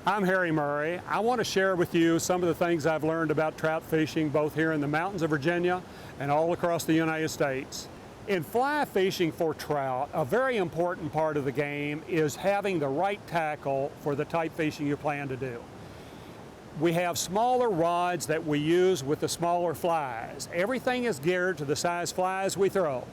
I'm Harry Murray. I want to share with you some of the things I've learned about trout fishing both here in the mountains of Virginia and all across the United States. In fly fishing for trout, a very important part of the game is having the right tackle for the type fishing you plan to do. We have smaller rods that we use with the smaller flies. Everything is geared to the size flies we throw.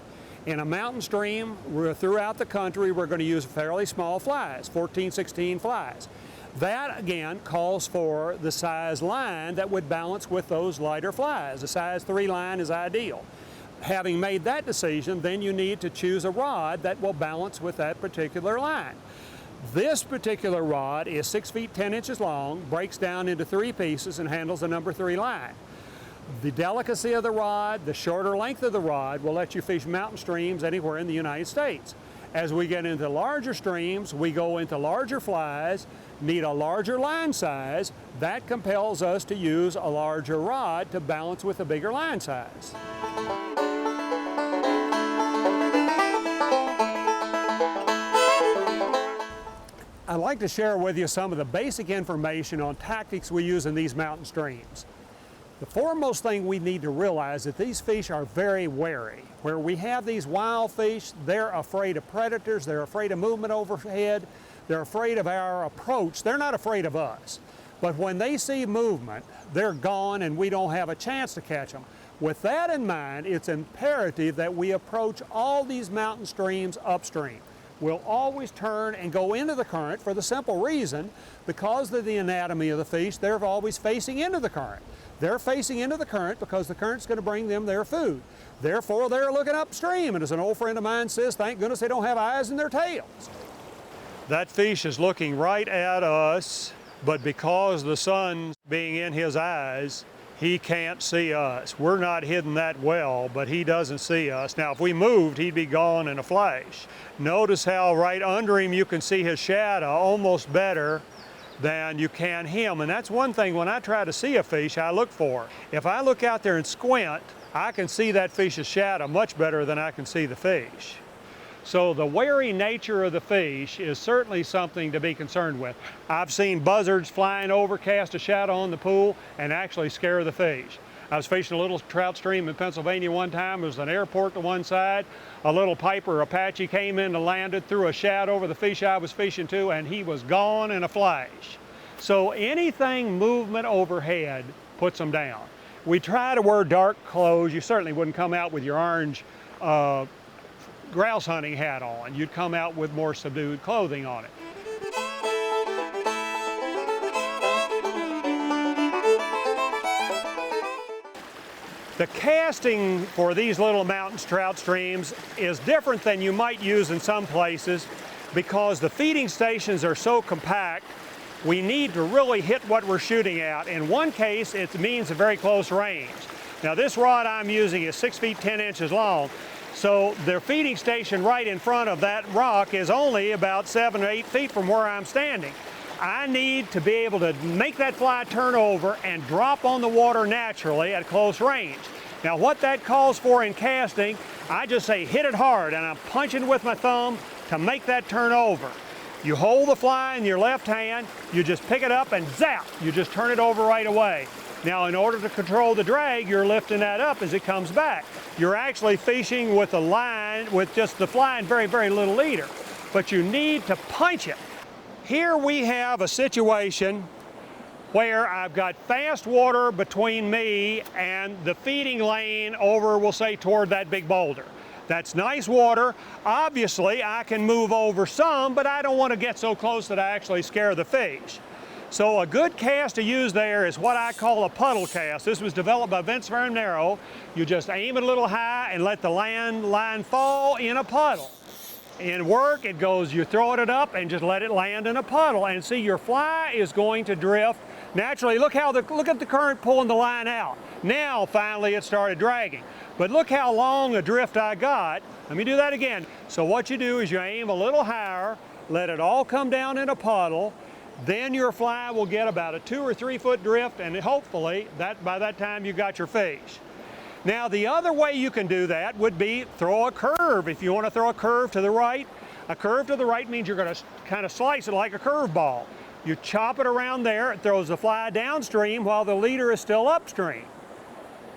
In a mountain stream, throughout the country, we're going to use fairly small flies, 14, 16 flies. That, again, calls for the size line that would balance with those lighter flies. The size 3 line is ideal. Having made that decision, then you need to choose a rod that will balance with that particular line. This particular rod is 6 feet 10 inches long, breaks down into 3 pieces, and handles the number 3 line. The delicacy of the rod, the shorter length of the rod, will let you fish mountain streams anywhere in the United States. As we get into larger streams, we go into larger flies, need a larger line size. That compels us to use a larger rod to balance with a bigger line size. I'd like to share with you some of the basic information on tactics we use in these mountain streams. The foremost thing we need to realize is that these fish are very wary. Where we have these wild fish, they're afraid of predators, they're afraid of movement overhead, they're afraid of our approach. They're not afraid of us. But when they see movement, they're gone and we don't have a chance to catch them. With that in mind, it's imperative that we approach all these mountain streams upstream. We'll always turn and go into the current for the simple reason, because of the anatomy of the fish, they're always facing into the current. They're facing into the current because the current's going to bring them their food. Therefore, they're looking upstream, and as an old friend of mine says, thank goodness they don't have eyes in their tails. That fish is looking right at us, but because the sun's being in his eyes, he can't see us. We're not hidden that well, but he doesn't see us. Now, if we moved, he'd be gone in a flash. Notice how right under him you can see his shadow almost better than you can him. And that's one thing when I try to see a fish I look for. If I look out there and squint, I can see that fish's shadow much better than I can see the fish. So the wary nature of the fish is certainly something to be concerned with. I've seen buzzards flying over, cast a shadow on the pool, and actually scare the fish. I was fishing a little trout stream in Pennsylvania one time. There was an airport to one side. A little piper Apache came in and landed, threw a shadow over the fish I was fishing to, and he was gone in a flash. So anything movement overhead puts them down. We try to wear dark clothes. You certainly wouldn't come out with your orange grouse hunting hat on. You'd come out with more subdued clothing on it. The casting for these little mountain trout streams is different than you might use in some places because the feeding stations are so compact. We need to really hit what we're shooting at. In one case, it means a very close range. Now, this rod I'm using is 6 feet 10 inches long, so the feeding station right in front of that rock is only about 7 or 8 feet from where I'm standing. I need to be able to make that fly turn over and drop on the water naturally at close range. Now, what that calls for in casting, I just say hit it hard, and I'm punching with my thumb to make that turn over. You hold the fly in your left hand, you just pick it up and zap, you just turn it over right away. Now, in order to control the drag, you're lifting that up as it comes back. You're actually fishing with a line, with just the fly and very, very little leader, but you need to punch it. Here we have a situation where I've got fast water between me and the feeding lane over, we'll say, toward that big boulder. That's nice water. Obviously, I can move over some, but I don't want to get so close that I actually scare the fish. So a good cast to use there is what I call a puddle cast. This was developed by Vince Nero. You just aim it a little high and let the line fall in a puddle. In work, it goes, you throw it up and just let it land in a puddle. And see, your fly is going to drift. Naturally, look at the current pulling the line out. Now, finally, it started dragging. But look how long a drift I got. Let me do that again. So what you do is you aim a little higher, let it all come down in a puddle, then your fly will get about a 2 or 3 foot drift, and hopefully by that time you got your fish. Now, the other way you can do that would be throw a curve. If you want to throw a curve to the right, a curve to the right means you're going to kind of slice it like a curve ball. You chop it around there, it throws the fly downstream while the leader is still upstream.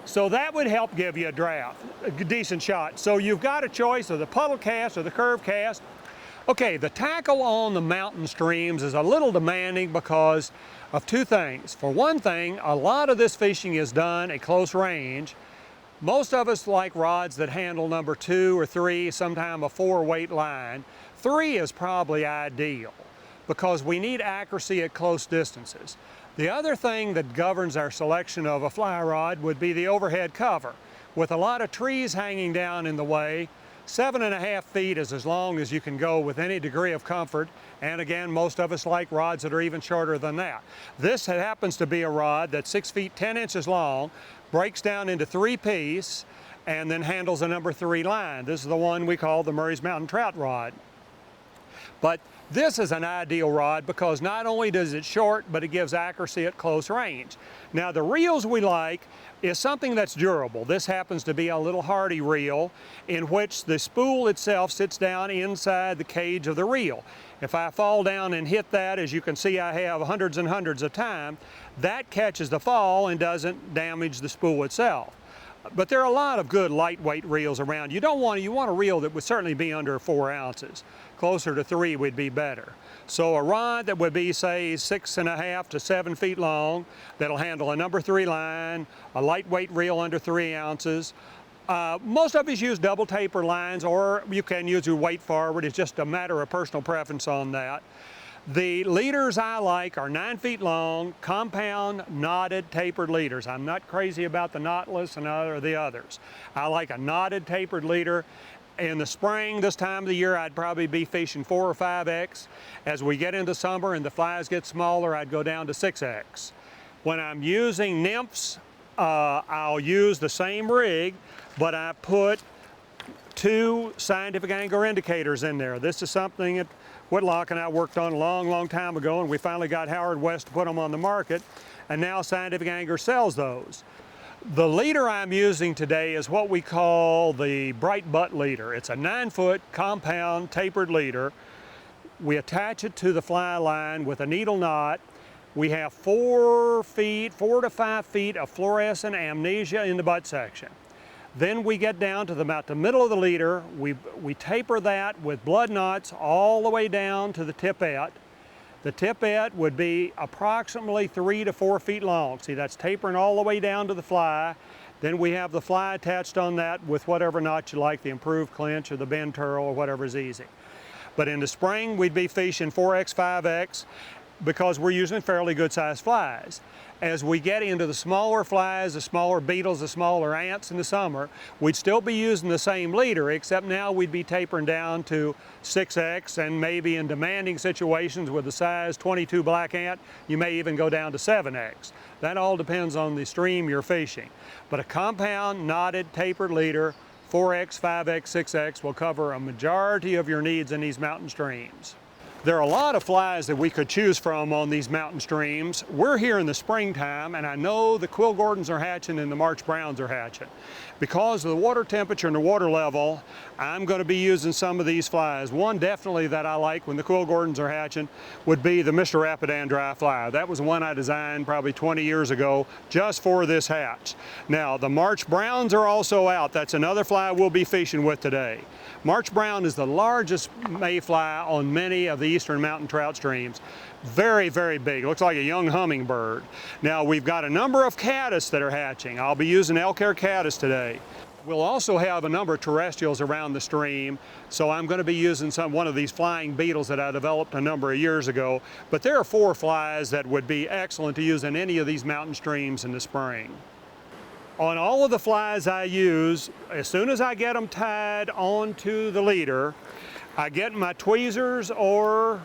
So that would help give you a draft, a decent shot. So you've got a choice of the puddle cast or the curve cast. Okay, the tackle on the mountain streams is a little demanding because of two things. For one thing, a lot of this fishing is done at close range. Most of us like rods that handle number 2 or 3, sometimes a 4 weight line. 3 is probably ideal because we need accuracy at close distances. The other thing that governs our selection of a fly rod would be the overhead cover. With a lot of trees hanging down in the way, 7.5 feet is as long as you can go with any degree of comfort. And again, most of us like rods that are even shorter than that. This happens to be a rod that's 6 feet 10 inches long, breaks down into 3 pieces, and then handles a number 3 line. This is the one we call the Murray's Mountain Trout rod. But this is an ideal rod because not only does it short, but it gives accuracy at close range. Now the reels we like is something that's durable. This happens to be a little hardy reel in which the spool itself sits down inside the cage of the reel. If I fall down and hit that, as you can see I have hundreds and hundreds of times, that catches the fall and doesn't damage the spool itself. But there are a lot of good lightweight reels around. You want a reel that would certainly be under 4 ounces. Closer to 3 would be better. So a rod that would be, say, 6.5 to 7 feet long, that'll handle a number 3 line, a lightweight reel under 3 ounces. Most of us use double taper lines, or you can use your weight forward. It's just a matter of personal preference on that. The leaders I like are 9 feet long, compound, knotted, tapered leaders. I'm not crazy about the knotless and the others. I like a knotted, tapered leader. In the spring, this time of the year, I'd probably be fishing 4 or 5X. As we get into summer and the flies get smaller, I'd go down to 6X. When I'm using nymphs, I'll use the same rig, but I put 2 scientific angler indicators in there. This is something that Whitlock and I worked on a long time ago, and we finally got Howard West to put them on the market, and now Scientific Angler sells those. The leader I'm using today is what we call the bright butt leader. It's a 9-foot compound tapered leader. We attach it to the fly line with a needle knot. We have 4 to 5 feet of fluorescent amnesia in the butt section. Then we get down to about the middle of the leader. We taper that with blood knots all the way down to the tippet. The tippet would be approximately 3 to 4 feet long. See, that's tapering all the way down to the fly. Then we have the fly attached on that with whatever knot you like, the improved clinch or the bend turl or whatever's easy. But in the spring, we'd be fishing 4X, 5X because we're using fairly good sized flies. As we get into the smaller flies, the smaller beetles, the smaller ants in the summer, we'd still be using the same leader, except now we'd be tapering down to 6X, and maybe in demanding situations with the size 22 black ant, you may even go down to 7X. That all depends on the stream you're fishing. But a compound, knotted, tapered leader, 4X, 5X, 6X will cover a majority of your needs in these mountain streams. There are a lot of flies that we could choose from on these mountain streams. We're here in the springtime, and I know the quill gordons are hatching and the March browns are hatching. Because of the water temperature and the water level, I'm going to be using some of these flies. One definitely that I like when the quill gordons are hatching would be the Mr. Rapidan dry fly. That was one I designed probably 20 years ago just for this hatch. Now, the March browns are also out. That's another fly we'll be fishing with today. March brown is the largest mayfly on many of the eastern mountain trout streams. Very, very big. Looks like a young hummingbird. Now, we've got a number of caddis that are hatching. I'll be using elk hair caddis today. We'll also have a number of terrestrials around the stream, so I'm going to be using one of these flying beetles that I developed a number of years ago. But there are 4 flies that would be excellent to use in any of these mountain streams in the spring. On all of the flies I use, as soon as I get them tied onto the leader, I get my tweezers or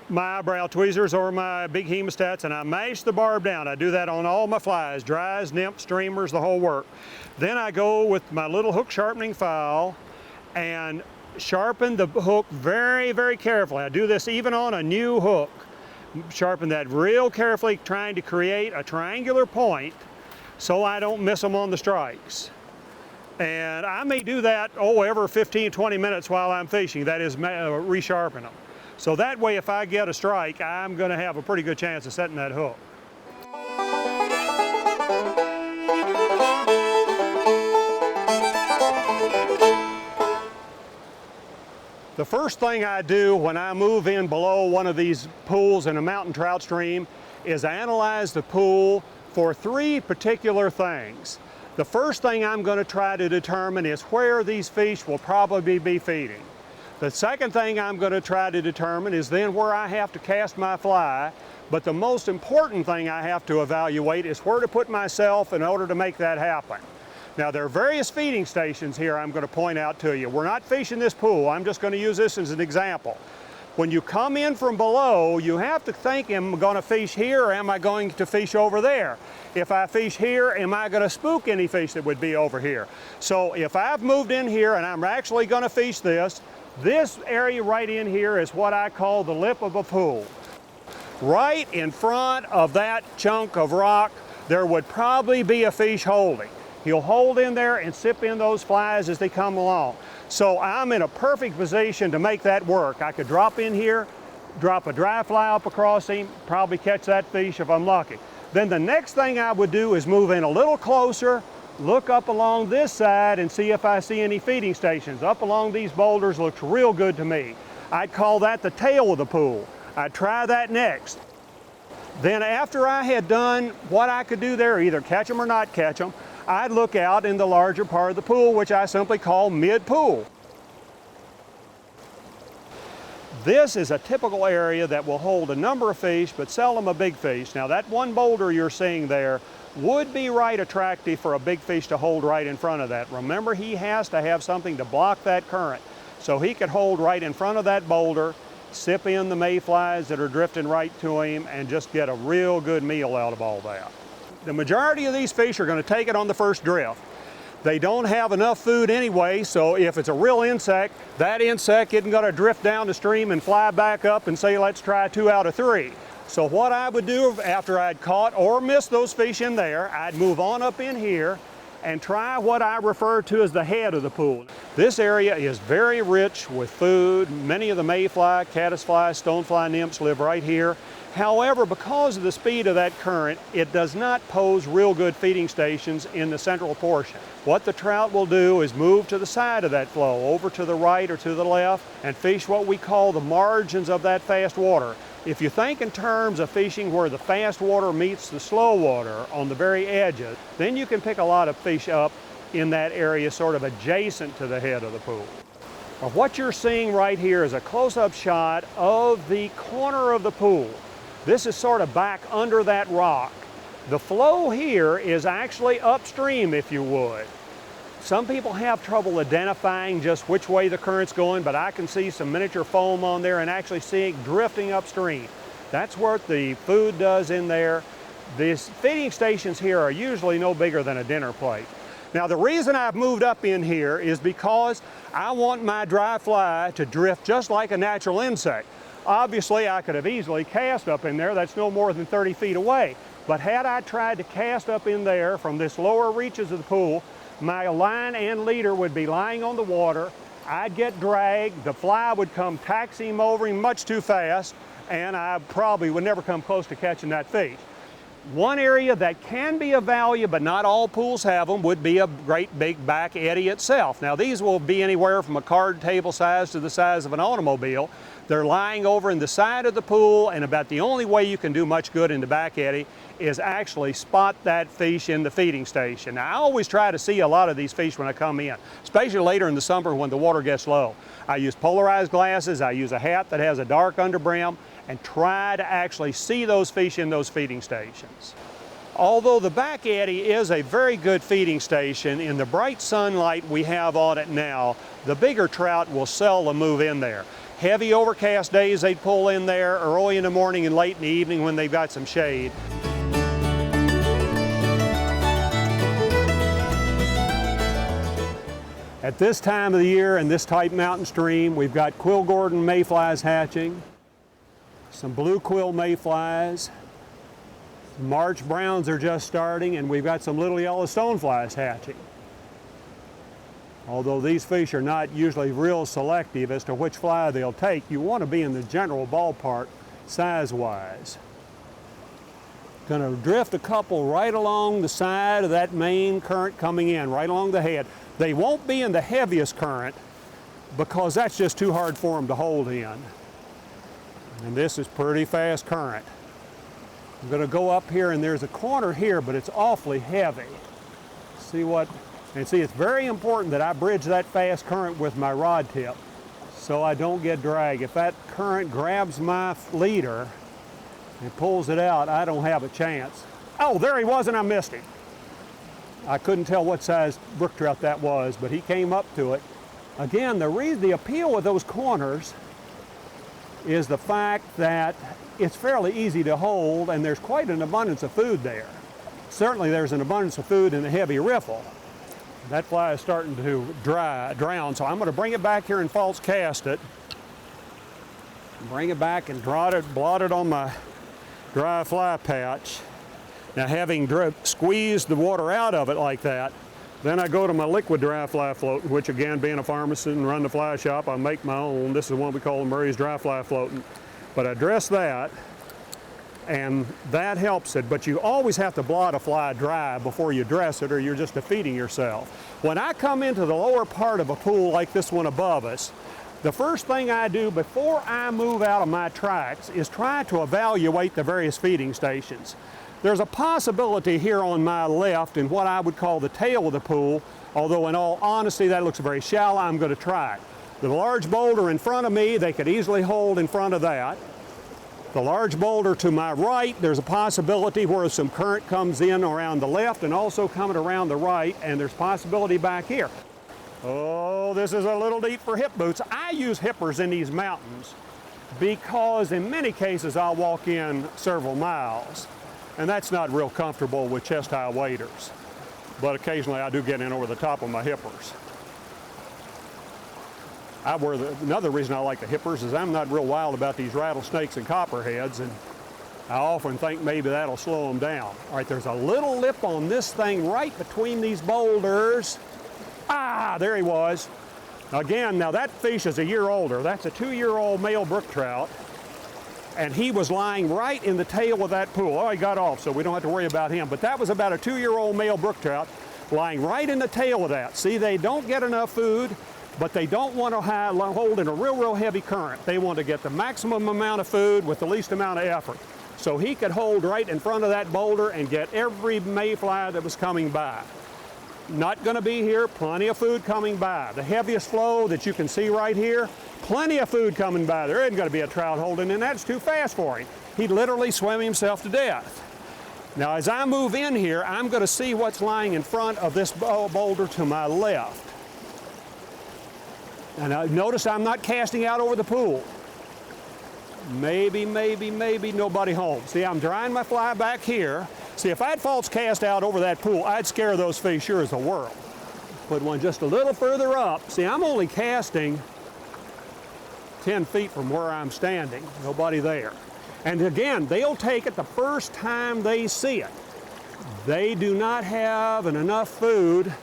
my eyebrow tweezers or my big hemostats, and I mash the barb down. I do that on all my flies, dries, nymphs, streamers, the whole work. Then I go with my little hook sharpening file and sharpen the hook very, very carefully. I do this even on a new hook. Sharpen that real carefully, trying to create a triangular point so I don't miss them on the strikes. And I may do that, every 15, 20 minutes while I'm fishing. That is, resharpen them. So that way, if I get a strike, I'm going to have a pretty good chance of setting that hook. The first thing I do when I move in below one of these pools in a mountain trout stream is analyze the pool for three particular things. The first thing I'm going to try to determine is where these fish will probably be feeding. The second thing I'm going to try to determine is then where I have to cast my fly, but the most important thing I have to evaluate is where to put myself in order to make that happen. Now, there are various feeding stations here I'm going to point out to you. We're not fishing this pool. I'm just going to use this as an example. When you come in from below, you have to think, am I going to fish here or am I going to fish over there? If I fish here, am I going to spook any fish that would be over here? So if I've moved in here and I'm actually going to fish this area right in here is what I call the lip of a pool. Right in front of that chunk of rock, there would probably be a fish holding. He'll hold in there and sip in those flies as they come along. So I'm in a perfect position to make that work. I could drop in here, drop a dry fly up across him, probably catch that fish if I'm lucky. Then the next thing I would do is move in a little closer, look up along this side and see if I see any feeding stations. Up along these boulders looks real good to me. I'd call that the tail of the pool. I'd try that next. Then after I had done what I could do there, either catch them or not catch them, I'd look out in the larger part of the pool, which I simply call mid-pool. This is a typical area that will hold a number of fish, but seldom a big fish. Now that one boulder you're seeing there would be right attractive for a big fish to hold right in front of that. Remember, he has to have something to block that current. So he could hold right in front of that boulder, sip in the mayflies that are drifting right to him, and just get a real good meal out of all that. The majority of these fish are going to take it on the first drift. They don't have enough food anyway, so if it's a real insect, that insect isn't going to drift down the stream and fly back up and say, let's try 2 out of 3. So what I would do after I'd caught or missed those fish in there, I'd move on up in here and try what I refer to as the head of the pool. This area is very rich with food. Many of the mayfly, caddisfly, stonefly nymphs live right here. However, because of the speed of that current, it does not pose real good feeding stations in the central portion. What the trout will do is move to the side of that flow, over to the right or to the left, and fish what we call the margins of that fast water. If you think in terms of fishing where the fast water meets the slow water on the very edges, then you can pick a lot of fish up in that area sort of adjacent to the head of the pool. Now, what you're seeing right here is a close-up shot of the corner of the pool. This is sort of back under that rock. The flow here is actually upstream, if you would. Some people have trouble identifying just which way the current's going, but I can see some miniature foam on there and actually see it drifting upstream. That's what the food does in there. These feeding stations here are usually no bigger than a dinner plate. Now, the reason I've moved up in here is because I want my dry fly to drift just like a natural insect. Obviously, I could have easily cast up in there. That's no more than 30 feet away. But had I tried to cast up in there from this lower reaches of the pool, my line and leader would be lying on the water. I'd get dragged. The fly would come taxiing over him much too fast, and I probably would never come close to catching that fish. One area that can be of value, but not all pools have them, would be a great big back eddy itself. Now, these will be anywhere from a card table size to the size of an automobile. They're lying over in the side of the pool, and about the only way you can do much good in the back eddy is actually spot that fish in the feeding station. Now, I always try to see a lot of these fish when I come in, especially later in the summer when the water gets low. I use polarized glasses, I use a hat that has a dark underbrim, and try to actually see those fish in those feeding stations. Although the back eddy is a very good feeding station, in the bright sunlight we have on it now, the bigger trout will seldom move in there. Heavy overcast days, they'd pull in there early in the morning and late in the evening when they've got some shade. At this time of the year in this tight mountain stream, we've got quill Gordon mayflies hatching, some blue quill mayflies, March browns are just starting, and we've got some little yellow stoneflies hatching. Although these fish are not usually real selective as to which fly they'll take, you want to be in the general ballpark size-wise. Going to drift a couple right along the side of that main current coming in, right along the head. They won't be in the heaviest current because that's just too hard for them to hold in. And this is pretty fast current. I'm going to go up here, and there's a corner here, but it's awfully heavy. See, it's very important that I bridge that fast current with my rod tip so I don't get drag. If that current grabs my leader and pulls it out, I don't have a chance. Oh, there he was, and I missed him. I couldn't tell what size brook trout that was, but he came up to it. Again, the appeal with those corners is the fact that it's fairly easy to hold, and there's quite an abundance of food there. Certainly there's an abundance of food in the heavy riffle. That fly is starting to drown, so I'm going to bring it back here and false cast it. Bring it back and blot it on my dry fly patch. Now, having squeezed the water out of it like that, then I go to my liquid dry fly floating, which again, being a pharmacist and run the fly shop, I make my own. This is one we call the Murray's dry fly floating. But I dress that, and that helps it. But you always have to blot a fly dry before you dress it, or you're just defeating yourself. When I come into the lower part of a pool like this one above us, the first thing I do before I move out of my tracks is try to evaluate the various feeding stations. There's a possibility here on my left in what I would call the tail of the pool, although in all honesty that looks very shallow. I'm going to try it. The large boulder in front of me, they could easily hold in front of that. The large boulder to my right, there's a possibility where some current comes in around the left and also coming around the right, and there's possibility back here. Oh, this is a little deep for hip boots. I use hippers in these mountains because in many cases I'll walk in several miles, and that's not real comfortable with chest-high waders. But occasionally I do get in over the top of my hippers. Another reason I like the hippers is I'm not real wild about these rattlesnakes and copperheads, and I often think maybe that'll slow them down. All right, there's a little lip on this thing right between these boulders. Ah, there he was. Again, now that fish is a year older. That's a 2-year-old male brook trout, and he was lying right in the tail of that pool. Oh, he got off, so we don't have to worry about him. But that was about a 2-year-old male brook trout lying right in the tail of that. See, they don't get enough food, but they don't want to hold in a real heavy current. They want to get the maximum amount of food with the least amount of effort. So he could hold right in front of that boulder and get every mayfly that was coming by. Not going to be here, plenty of food coming by. The heaviest flow that you can see right here, plenty of food coming by. There isn't going to be a trout holding, and that's too fast for him. He'd literally swim himself to death. Now, as I move in here, I'm going to see what's lying in front of this boulder to my left. And notice I'm not casting out over the pool. Maybe nobody home. See, I'm drying my fly back here. See, if I'd false cast out over that pool, I'd scare those fish sure as the world. Put one just a little further up. See, I'm only casting 10 feet from where I'm standing. Nobody there. And again, they'll take it the first time they see it. They do not have enough food.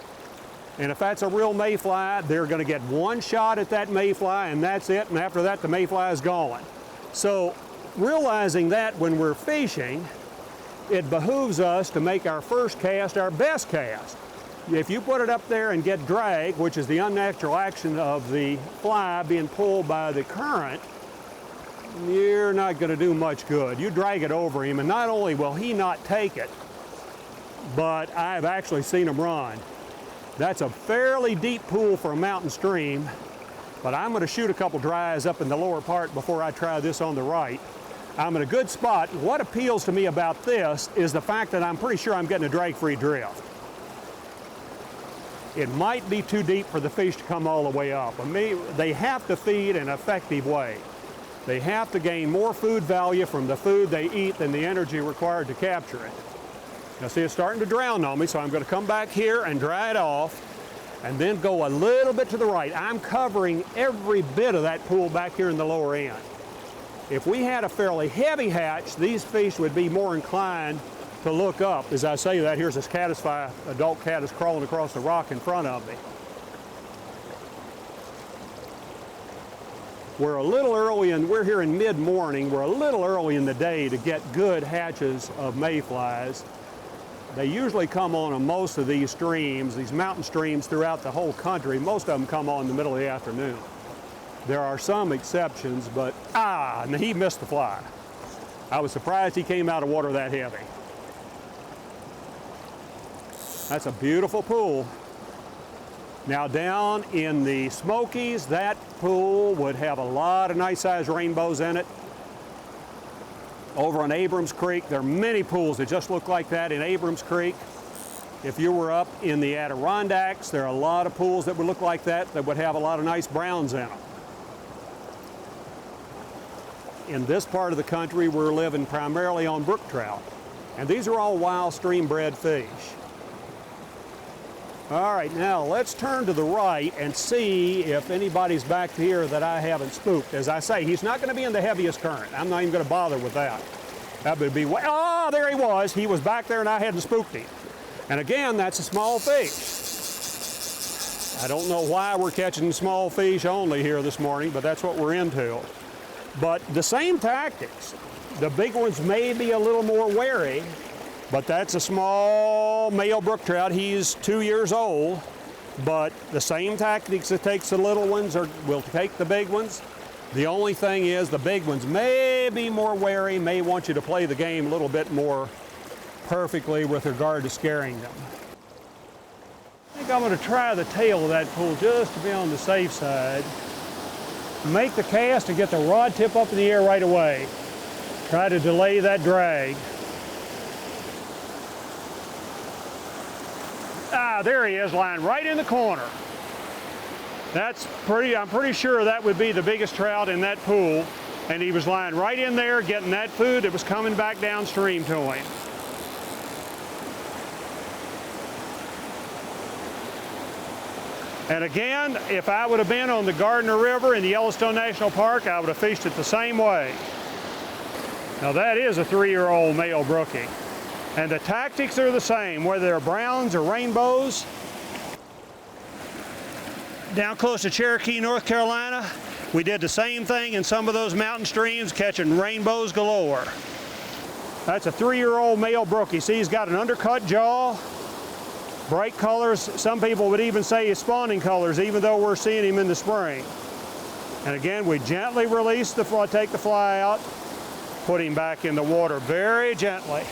And if that's a real mayfly, they're going to get one shot at that mayfly, and that's it. And after that, the mayfly is gone. So realizing that when we're fishing, it behooves us to make our first cast our best cast. If you put it up there and get drag, which is the unnatural action of the fly being pulled by the current, you're not going to do much good. You drag it over him, and not only will he not take it, but I've actually seen him run. That's a fairly deep pool for a mountain stream, but I'm going to shoot a couple dries up in the lower part before I try this on the right. I'm in a good spot. What appeals to me about this is the fact that I'm pretty sure I'm getting a drag-free drift. It might be too deep for the fish to come all the way up. They have to feed in an effective way. They have to gain more food value from the food they eat than the energy required to capture it. Now see, it's starting to drown on me, so I'm going to come back here and dry it off and then go a little bit to the right. I'm covering every bit of that pool back here in the lower end. If we had a fairly heavy hatch, these fish would be more inclined to look up. As I say that, here's this caddisfly, adult caddis crawling across the rock in front of me. We're a little early, and we're here in mid-morning. We're a little early in the day to get good hatches of mayflies. They usually come on most of these streams, these mountain streams throughout the whole country. Most of them come on in the middle of the afternoon. There are some exceptions, but and he missed the fly. I was surprised he came out of water that heavy. That's a beautiful pool. Now down in the Smokies, that pool would have a lot of nice sized rainbows in it. Over on Abrams Creek, there are many pools that just look like that in Abrams Creek. If you were up in the Adirondacks, there are a lot of pools that would look like that would have a lot of nice browns in them. In this part of the country, we're living primarily on brook trout. And these are all wild stream bred fish. All right, now let's turn to the right and see if anybody's back here that I haven't spooked. As I say, he's not going to be in the heaviest current. I'm not even going to bother with that. That would be, there he was. He was back there and I hadn't spooked him. And again, that's a small fish. I don't know why we're catching small fish only here this morning, but that's what we're into. But the same tactics. The big ones may be a little more wary, but that's a small male brook trout. He's 2 years old, but the same tactics it takes the little ones will take the big ones. The only thing is the big ones may be more wary, may want you to play the game a little bit more perfectly with regard to scaring them. I think I'm going to try the tail of that pool just to be on the safe side. Make the cast and get the rod tip up in the air right away. Try to delay that drag. There he is, lying right in the corner. I'm pretty sure that would be the biggest trout in that pool, and he was lying right in there getting that food that was coming back downstream to him. And again, if I would have been on the Gardner River in the Yellowstone National Park, I would have fished it the same way. Now that is a 3-year-old male brookie. And the tactics are the same, whether they're browns or rainbows. Down close to Cherokee, North Carolina, we did the same thing in some of those mountain streams, catching rainbows galore. That's a 3-year-old male brookie. See, he's got an undercut jaw, bright colors. Some people would even say his spawning colors, even though we're seeing him in the spring. And again, we gently release the fly, take the fly out, put him back in the water very gently.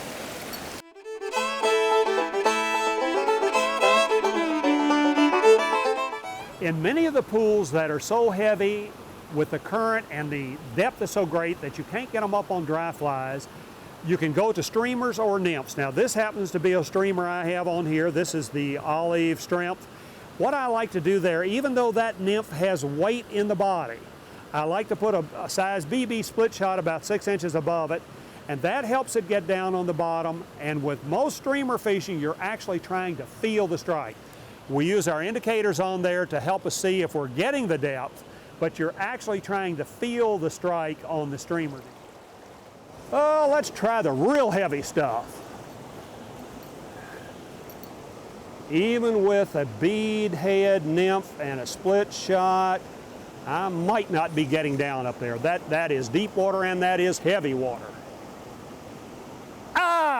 In many of the pools that are so heavy with the current and the depth is so great that you can't get them up on dry flies, you can go to streamers or nymphs. Now this happens to be a streamer I have on here. This is the olive strength. What I like to do there, even though that nymph has weight in the body, I like to put a size BB split shot about 6 inches above it, and that helps it get down on the bottom. And with most streamer fishing, you're actually trying to feel the strike. We use our indicators on there to help us see if we're getting the depth, but you're actually trying to feel the strike on the streamer. Oh, let's try the real heavy stuff. Even with a bead head nymph and a split shot, I might not be getting down up there. That is deep water and that is heavy water.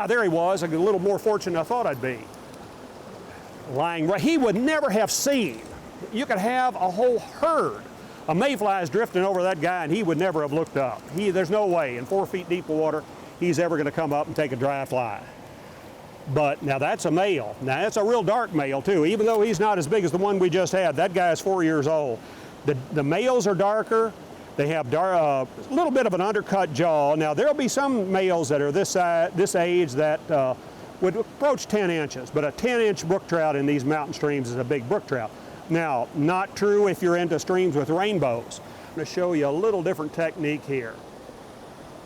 There he was, a little more fortunate than I thought I'd be. Lying right, he would never have seen. You could have a whole herd of mayflies drifting over that guy and he would never have looked up. There's no way in 4 feet deep water he's ever going to come up and take a dry fly. But now that's a male. Now that's a real dark male too, even though he's not as big as the one we just had. That guy is 4 years old. The males are darker. They have a little bit of an undercut jaw. Now there'll be some males that are this age that would approach 10 inches, but a 10-inch brook trout in these mountain streams is a big brook trout. Now, not true if you're into streams with rainbows. I'm going to show you a little different technique here.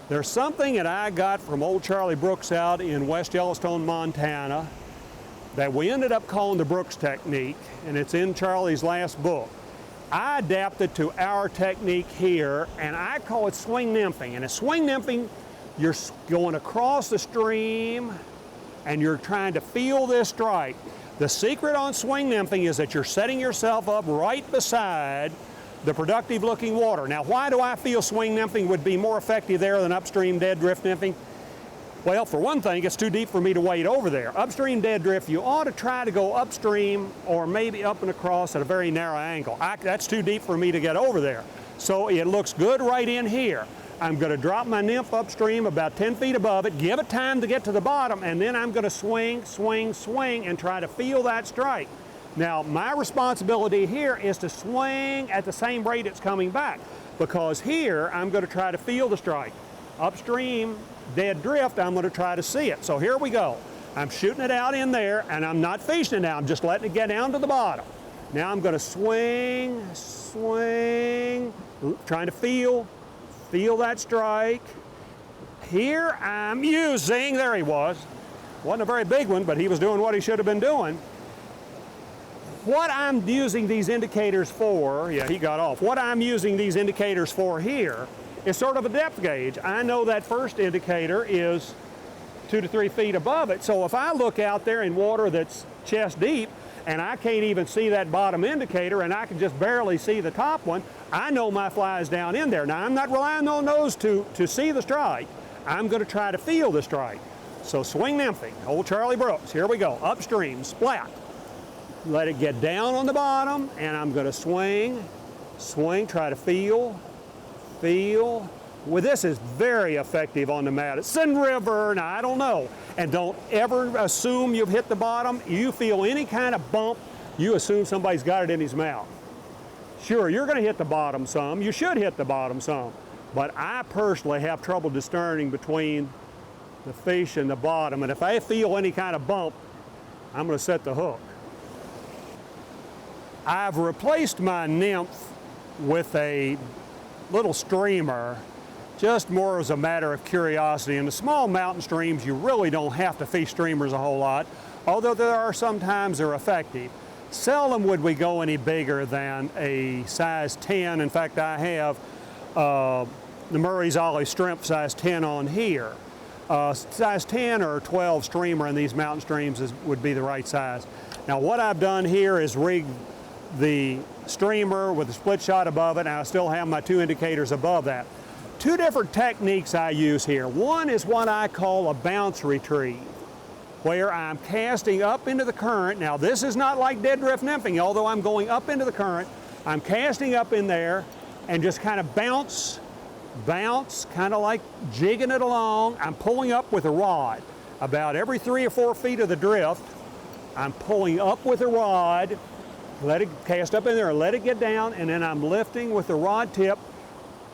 There's something that I got from old Charlie Brooks out in West Yellowstone, Montana, that we ended up calling the Brooks technique, and it's in Charlie's last book. I adapted to our technique here, and I call it swing nymphing. And a swing nymphing, you're going across the stream, and you're trying to feel this strike. The secret on swing nymphing is that you're setting yourself up right beside the productive looking water. Now, why do I feel swing nymphing would be more effective there than upstream dead drift nymphing? Well, for one thing, it's too deep for me to wade over there. Upstream dead drift, you ought to try to go upstream or maybe up and across at a very narrow angle. That's too deep for me to get over there. So it looks good right in here. I'm going to drop my nymph upstream about 10 feet above it, give it time to get to the bottom, and then I'm going to swing, swing, swing, and try to feel that strike. Now, my responsibility here is to swing at the same rate it's coming back, because here I'm going to try to feel the strike. Upstream dead drift, I'm going to try to see it. So here we go. I'm shooting it out in there, and I'm not fishing it now. I'm just letting it get down to the bottom. Now I'm going to swing, swing, trying to feel that strike. Here I'm using, there he was. Wasn't a very big one, but he was doing what he should have been doing. What I'm using these indicators for, yeah, he got off. What I'm using these indicators for here is sort of a depth gauge. I know that first indicator is 2 to 3 feet above it, so if I look out there in water that's chest deep and I can't even see that bottom indicator and I can just barely see the top one, I know my fly is down in there. Now, I'm not relying on those to see the strike. I'm going to try to feel the strike. So swing nymphing, old Charlie Brooks, here we go, upstream, splat. Let it get down on the bottom, and I'm going to swing, swing, try to feel. Well, this is very effective on the Madison River. Now, I don't know. And don't ever assume you've hit the bottom. You feel any kind of bump, you assume somebody's got it in his mouth. Sure, you're going to hit the bottom some. You should hit the bottom some. But I personally have trouble discerning between the fish and the bottom. And if I feel any kind of bump, I'm going to set the hook. I've replaced my nymph with a little streamer, just more as a matter of curiosity. In the small mountain streams, you really don't have to fish streamers a whole lot, although there are sometimes they're effective. Seldom would we go any bigger than a size 10. In fact, I have the Murray's Olive Shrimp size 10 on here. Size 10 or 12 streamer in these mountain streams would be the right size. Now, what I've done here is rig the streamer with a split shot above it, and I still have my 2 indicators above that. 2 different techniques I use here. One is what I call a bounce retrieve, where I'm casting up into the current. Now, this is not like dead drift nymphing, although I'm going up into the current. I'm casting up in there and just kind of bounce, kind of like jigging it along. I'm pulling up with a rod. About every 3 or 4 feet of the drift, I'm pulling up with a rod, let it cast up in there and let it get down, and then I'm lifting with the rod tip.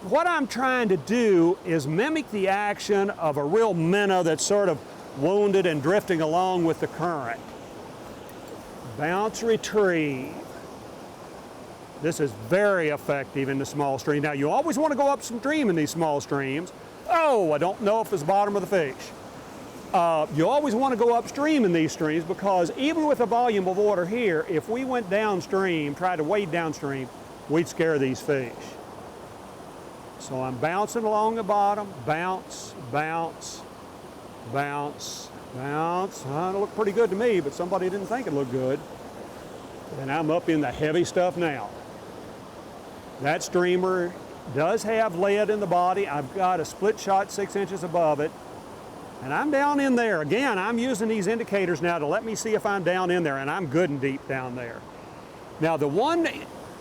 What I'm trying to do is mimic the action of a real minnow that's sort of wounded and drifting along with the current. Bounce retrieve. This is very effective in the small stream. Now, you always want to go upstream in these small streams. Oh, I don't know if it's the bottom of the fish. You always want to go upstream in these streams, because even with the volume of water here, if we went downstream, tried to wade downstream, we'd scare these fish. So I'm bouncing along the bottom, bounce, bounce, bounce, bounce. It looked pretty good to me, but somebody didn't think it looked good. And I'm up in the heavy stuff now. That streamer does have lead in the body. I've got a split shot 6 inches above it. And I'm down in there. Again, I'm using these indicators now to let me see if I'm down in there, and I'm good and deep down there. Now, the one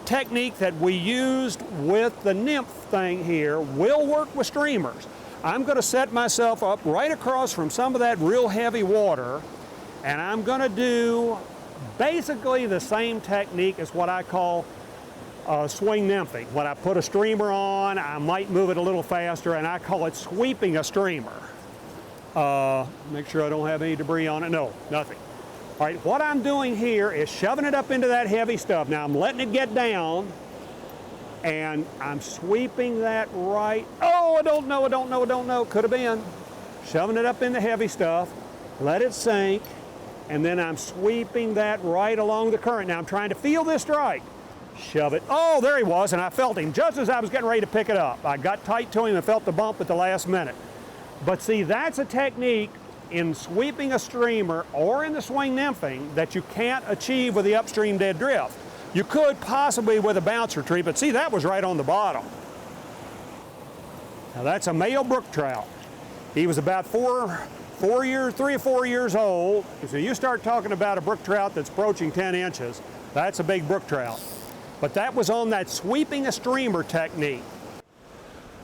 technique that we used with the nymph thing here will work with streamers. I'm going to set myself up right across from some of that real heavy water, and I'm going to do basically the same technique as what I call swing nymphing. When I put a streamer on, I might move it a little faster, and I call it sweeping a streamer. Make sure I don't have any debris on it. No, nothing. All right, what I'm doing here is shoving it up into that heavy stuff. Now, I'm letting it get down, and I'm sweeping that right. Oh, I don't know. Could have been. Shoving it up in the heavy stuff, let it sink, and then I'm sweeping that right along the current. Now, I'm trying to feel this strike. Shove it. Oh, there he was, and I felt him just as I was getting ready to pick it up. I got tight to him and felt the bump at the last minute. But see, that's a technique in sweeping a streamer or in the swing nymphing that you can't achieve with the upstream dead drift. You could possibly with a bouncer tree, but see, that was right on the bottom. Now that's a male brook trout. He was about 3 or 4 years old. So you start talking about a brook trout that's approaching 10 inches, that's a big brook trout. But that was on that sweeping a streamer technique.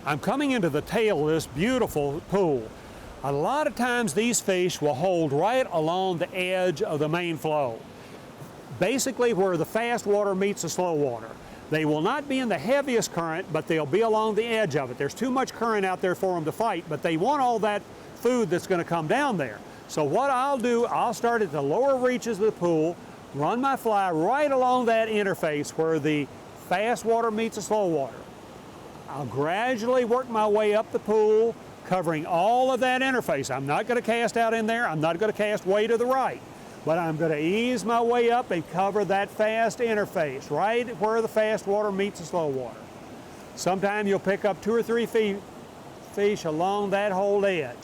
I'm coming into the tail of this beautiful pool. A lot of times these fish will hold right along the edge of the main flow, basically where the fast water meets the slow water. They will not be in the heaviest current, but they'll be along the edge of it. There's too much current out there for them to fight, but they want all that food that's going to come down there. So what I'll do, I'll start at the lower reaches of the pool, run my fly right along that interface where the fast water meets the slow water. I'll gradually work my way up the pool, covering all of that interface. I'm not going to cast out in there. I'm not going to cast way to the right. But I'm going to ease my way up and cover that fast interface, right where the fast water meets the slow water. Sometimes you'll pick up 2 or 3 fish along that whole edge.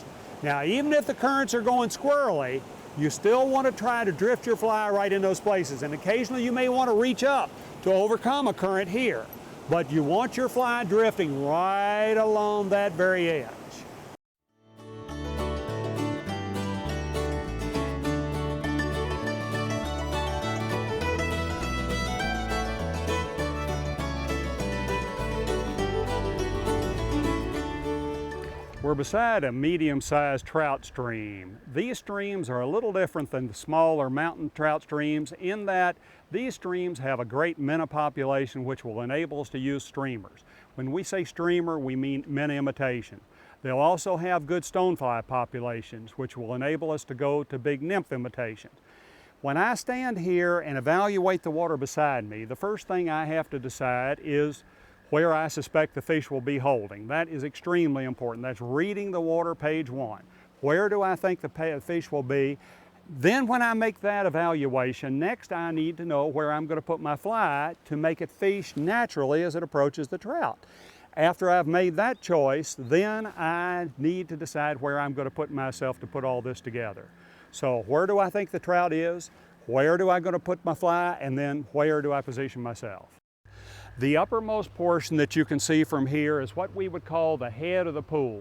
Now, even if the currents are going squirrely, you still want to try to drift your fly right in those places. And occasionally you may want to reach up to overcome a current here. But you want your fly drifting right along that very edge. We're beside a medium-sized trout stream. These streams are a little different than the smaller mountain trout streams in that these streams have a great minnow population which will enable us to use streamers. When we say streamer, we mean minnow imitation. They'll also have good stonefly populations which will enable us to go to big nymph imitations. When I stand here and evaluate the water beside me, the first thing I have to decide is where I suspect the fish will be holding. That is extremely important. That's reading the water, page 1. Where do I think the fish will be? Then when I make that evaluation, next I need to know where I'm going to put my fly to make it fish naturally as it approaches the trout. After I've made that choice, then I need to decide where I'm going to put myself to put all this together. So where do I think the trout is? Where do I going to put my fly? And then where do I position myself? The uppermost portion that you can see from here is what we would call the head of the pool.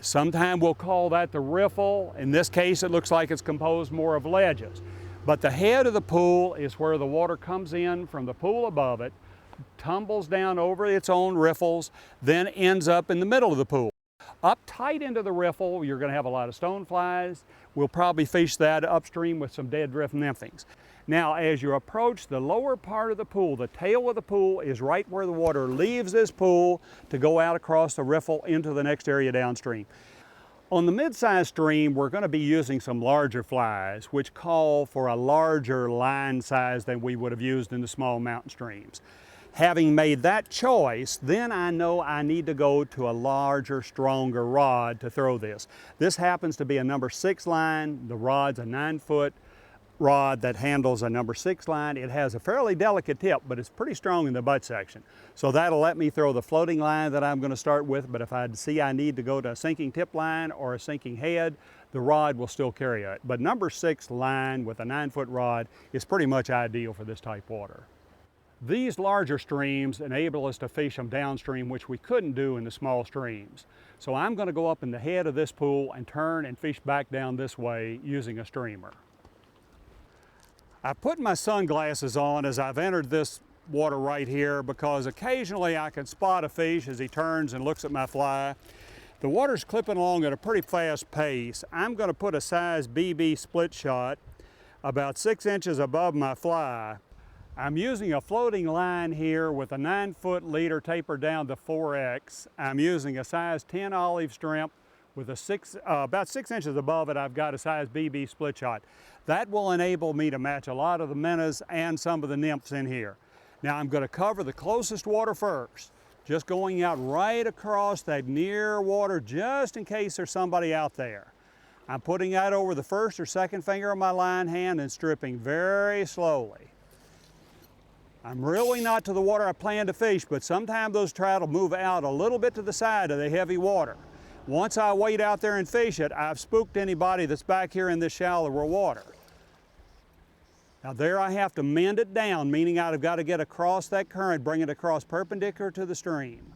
Sometimes we'll call that the riffle. In this case, it looks like it's composed more of ledges. But the head of the pool is where the water comes in from the pool above it, tumbles down over its own riffles, then ends up in the middle of the pool. Up tight into the riffle, you're going to have a lot of stoneflies. We'll probably fish that upstream with some dead drift nymphs. Now, as you approach the lower part of the pool, the tail of the pool is right where the water leaves this pool to go out across the riffle into the next area downstream. On the mid-sized stream, we're going to be using some larger flies, which call for a larger line size than we would have used in the small mountain streams. Having made that choice, then I know I need to go to a larger, stronger rod to throw this. This happens to be a number 6 line. The rod's a 9-foot rod that handles a number 6 line. It has a fairly delicate tip, but it's pretty strong in the butt section. So that'll let me throw the floating line that I'm going to start with, but if I see I need to go to a sinking tip line or a sinking head, the rod will still carry it. But number 6 line with a 9-foot rod is pretty much ideal for this type water. These larger streams enable us to fish them downstream, which we couldn't do in the small streams. So I'm going to go up in the head of this pool and turn and fish back down this way using a streamer. I put my sunglasses on as I've entered this water right here because occasionally I can spot a fish as he turns and looks at my fly. The water's clipping along at a pretty fast pace. I'm going to put a size BB split shot about 6 inches above my fly. I'm using a floating line here with a 9-foot leader tapered down to 4X. I'm using a size 10 olive shrimp with a about 6 inches above it. I've got a size BB split shot. That will enable me to match a lot of the minnows and some of the nymphs in here. Now I'm going to cover the closest water first, just going out right across that near water just in case there's somebody out there. I'm putting that over the first or second finger of my line hand and stripping very slowly. I'm really not to the water I plan to fish, but sometimes those trout will move out a little bit to the side of the heavy water. Once I wade out there and fish it, I've spooked anybody that's back here in this shallower water. Now there I have to mend it down, meaning I've got to get across that current, bring it across perpendicular to the stream.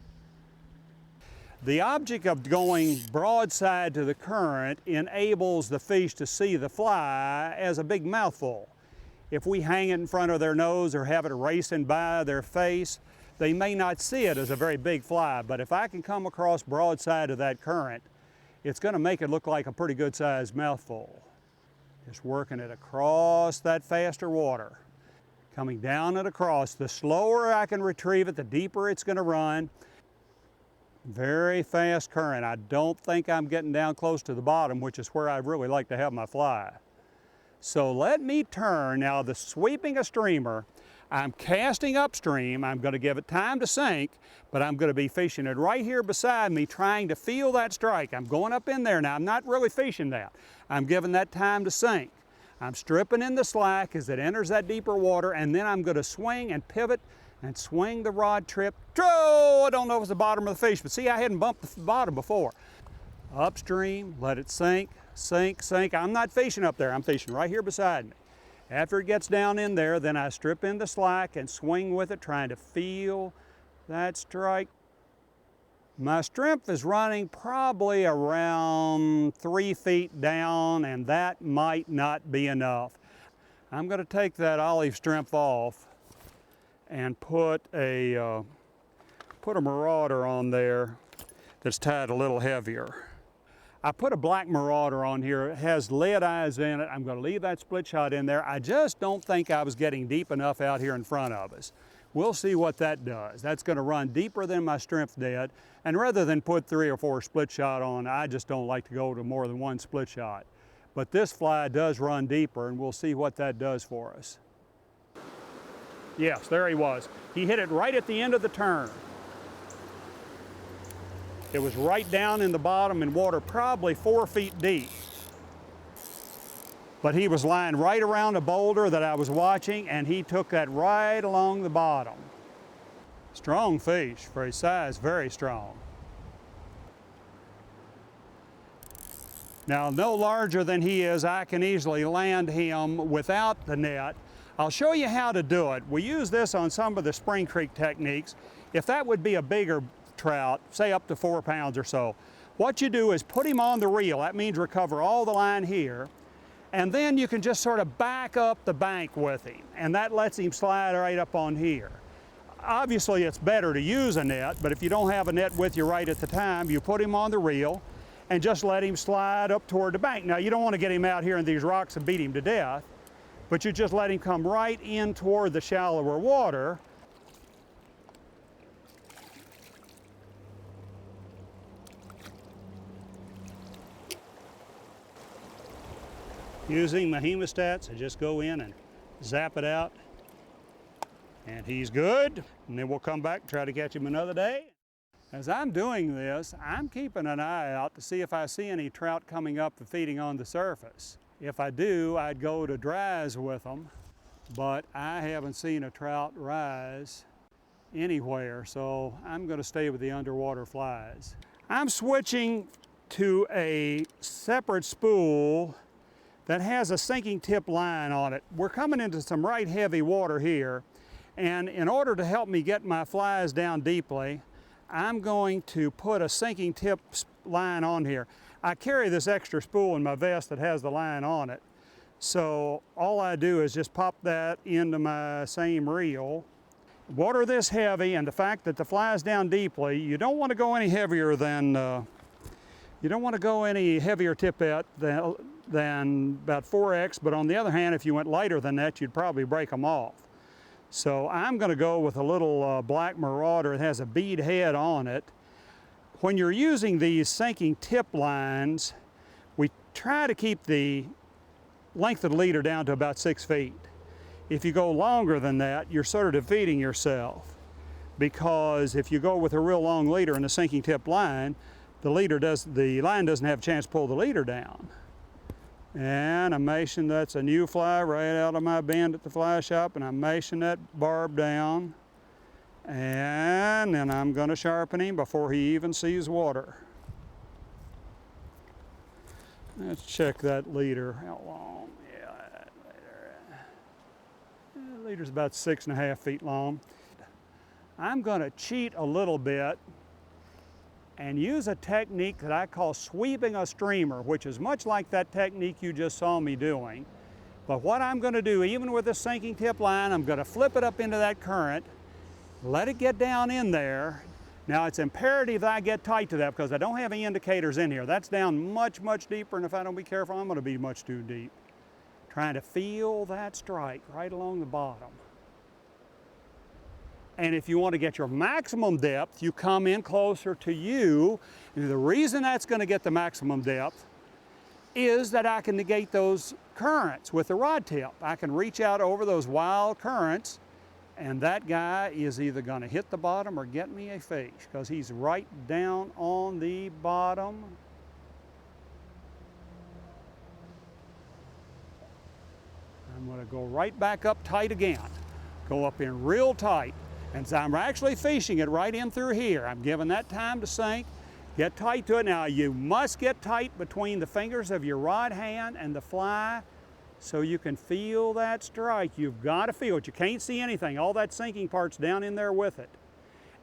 The object of going broadside to the current enables the fish to see the fly as a big mouthful. If we hang it in front of their nose or have it racing by their face, they may not see it as a very big fly, but if I can come across broadside of that current, it's going to make it look like a pretty good sized mouthful. Just working it across that faster water. Coming down and across. The slower I can retrieve it, the deeper it's going to run. Very fast current. I don't think I'm getting down close to the bottom, which is where I really like to have my fly. So let me turn. Now the sweeping a streamer, I'm casting upstream. I'm going to give it time to sink, but I'm going to be fishing it right here beside me, trying to feel that strike. I'm going up in there now. I'm not really fishing that. I'm giving that time to sink. I'm stripping in the slack as it enters that deeper water, and then I'm going to swing and pivot and swing the rod trip. Oh, I don't know if it's the bottom of the fish, but see, I hadn't bumped the bottom before. Upstream, let it sink, sink, sink. I'm not fishing up there. I'm fishing right here beside me. After it gets down in there, then I strip in the slack and swing with it, trying to feel that strike. My strength is running probably around 3 feet down, and that might not be enough. I'm going to take that olive strength off and put a marauder on there that's tied a little heavier. I put a black marauder on here. It has lead eyes in it. I'm going to leave that split shot in there. I just don't think I was getting deep enough out here in front of us. We'll see what that does. That's going to run deeper than my strength did. And rather than put 3 or 4 split shot on, I just don't like to go to more than 1 split shot. But this fly does run deeper, and we'll see what that does for us. Yes, there he was. He hit it right at the end of the turn. It was right down in the bottom in water, probably 4 feet deep. But he was lying right around a boulder that I was watching, and he took that right along the bottom. Strong fish for his size, very strong. Now, no larger than he is, I can easily land him without the net. I'll show you how to do it. We use this on some of the Spring Creek techniques. If that would be a bigger trout, say up to 4 pounds or so, what you do is put him on the reel. That means recover all the line here, and then you can just sort of back up the bank with him, and that lets him slide right up on here. Obviously, it's better to use a net, but if you don't have a net with you right at the time, you put him on the reel and just let him slide up toward the bank. Now, you don't want to get him out here in these rocks and beat him to death, but you just let him come right in toward the shallower water. Using my hemostats, I just go in and zap it out, and he's good. And then we'll come back and try to catch him another day. As I'm doing this, I'm keeping an eye out to see if I see any trout coming up and feeding on the surface. If I do, I'd go to dries with them, but I haven't seen a trout rise anywhere, so I'm going to stay with the underwater flies. I'm switching to a separate spool that has a sinking tip line on it. We're coming into some right heavy water here, and in order to help me get my flies down deeply, I'm going to put a sinking tip line on here. I carry this extra spool in my vest that has the line on it, so all I do is just pop that into my same reel. Water this heavy, and the fact that the fly's down deeply, you don't want to go any heavier than tippet than about 4X, but on the other hand, if you went lighter than that, you'd probably break them off. So I'm going to go with a little black marauder. It has a bead head on it. When you're using these sinking tip lines, we try to keep the length of the leader down to about 6 feet. If you go longer than that, you're sort of defeating yourself, because if you go with a real long leader and a sinking tip line, the line doesn't have a chance to pull the leader down. And I'm mashing, that's a new fly right out of my bend at the fly shop, and I'm mashing that barb down. And then I'm going to sharpen him before he even sees water. Let's check that leader. How long? Yeah, that leader. leader's about 6.5 feet long. I'm going to cheat a little bit and use a technique that I call sweeping a streamer, which is much like that technique you just saw me doing. But what I'm going to do, even with a sinking tip line, I'm going to flip it up into that current, let it get down in there. Now it's imperative that I get tight to that because I don't have any indicators in here. That's down much, much deeper, and if I don't be careful, I'm going to be much too deep. Trying to feel that strike right along the bottom. And if you want to get your maximum depth, you come in closer to you. And the reason that's going to get the maximum depth is that I can negate those currents with the rod tip. I can reach out over those wild currents, and that guy is either going to hit the bottom or get me a fish because he's right down on the bottom. I'm going to go right back up tight again. Go up in real tight. And so I'm actually fishing it right in through here. I'm giving that time to sink. Get tight to it. Now you must get tight between the fingers of your rod hand and the fly so you can feel that strike. You've got to feel it. You can't see anything. All that sinking part's down in there with it.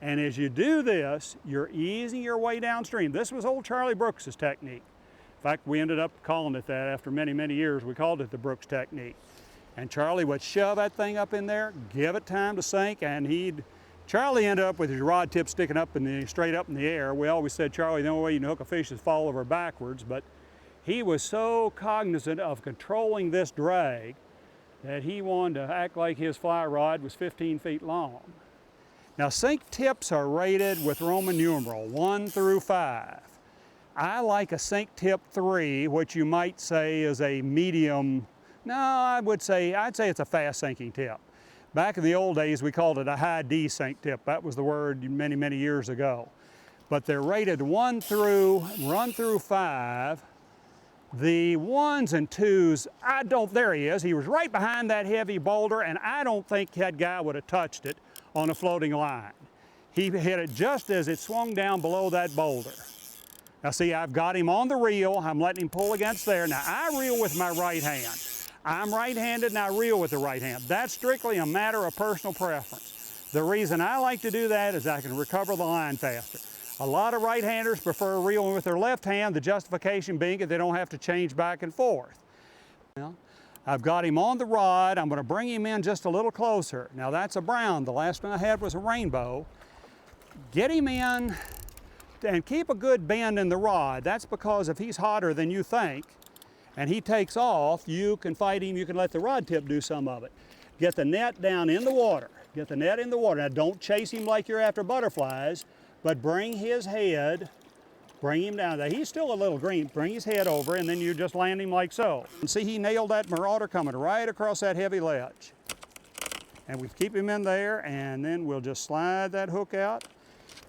And as you do this, you're easing your way downstream. This was old Charlie Brooks's technique. In fact, we ended up calling it that after many, many years. We called it the Brooks technique. And Charlie would shove that thing up in there, give it time to sink, and Charlie ended up with his rod tip sticking up straight up in the air. We always said, Charlie, the only way you can hook a fish is fall over backwards, but he was so cognizant of controlling this drag that he wanted to act like his fly rod was 15 feet long. Now, sink tips are rated with Roman numeral 1 through 5. I like a sink tip 3, which you might say is a medium. No, I'd say it's a fast sinking tip. Back in the old days, we called it a high D sink tip. That was the word many, many years ago. But they're rated 1 through 5. The 1s and 2s, there he is. He was right behind that heavy boulder, and I don't think that guy would have touched it on a floating line. He hit it just as it swung down below that boulder. Now see, I've got him on the reel. I'm letting him pull against there. Now I reel with my right hand. I'm right-handed and I reel with the right hand. That's strictly a matter of personal preference. The reason I like to do that is I can recover the line faster. A lot of right-handers prefer reeling with their left hand, the justification being that they don't have to change back and forth. Well, I've got him on the rod. I'm going to bring him in just a little closer. Now that's a brown. The last one I had was a rainbow. Get him in and keep a good bend in the rod. That's because if he's hotter than you think, and he takes off, you can fight him, you can let the rod tip do some of it. Get the net down in the water. Get the net in the water. Now don't chase him like you're after butterflies, but bring his head, bring him down there. He's still a little green. Bring his head over and then you just land him like so. And see, he nailed that marauder coming right across that heavy ledge. And we keep him in there and then we'll just slide that hook out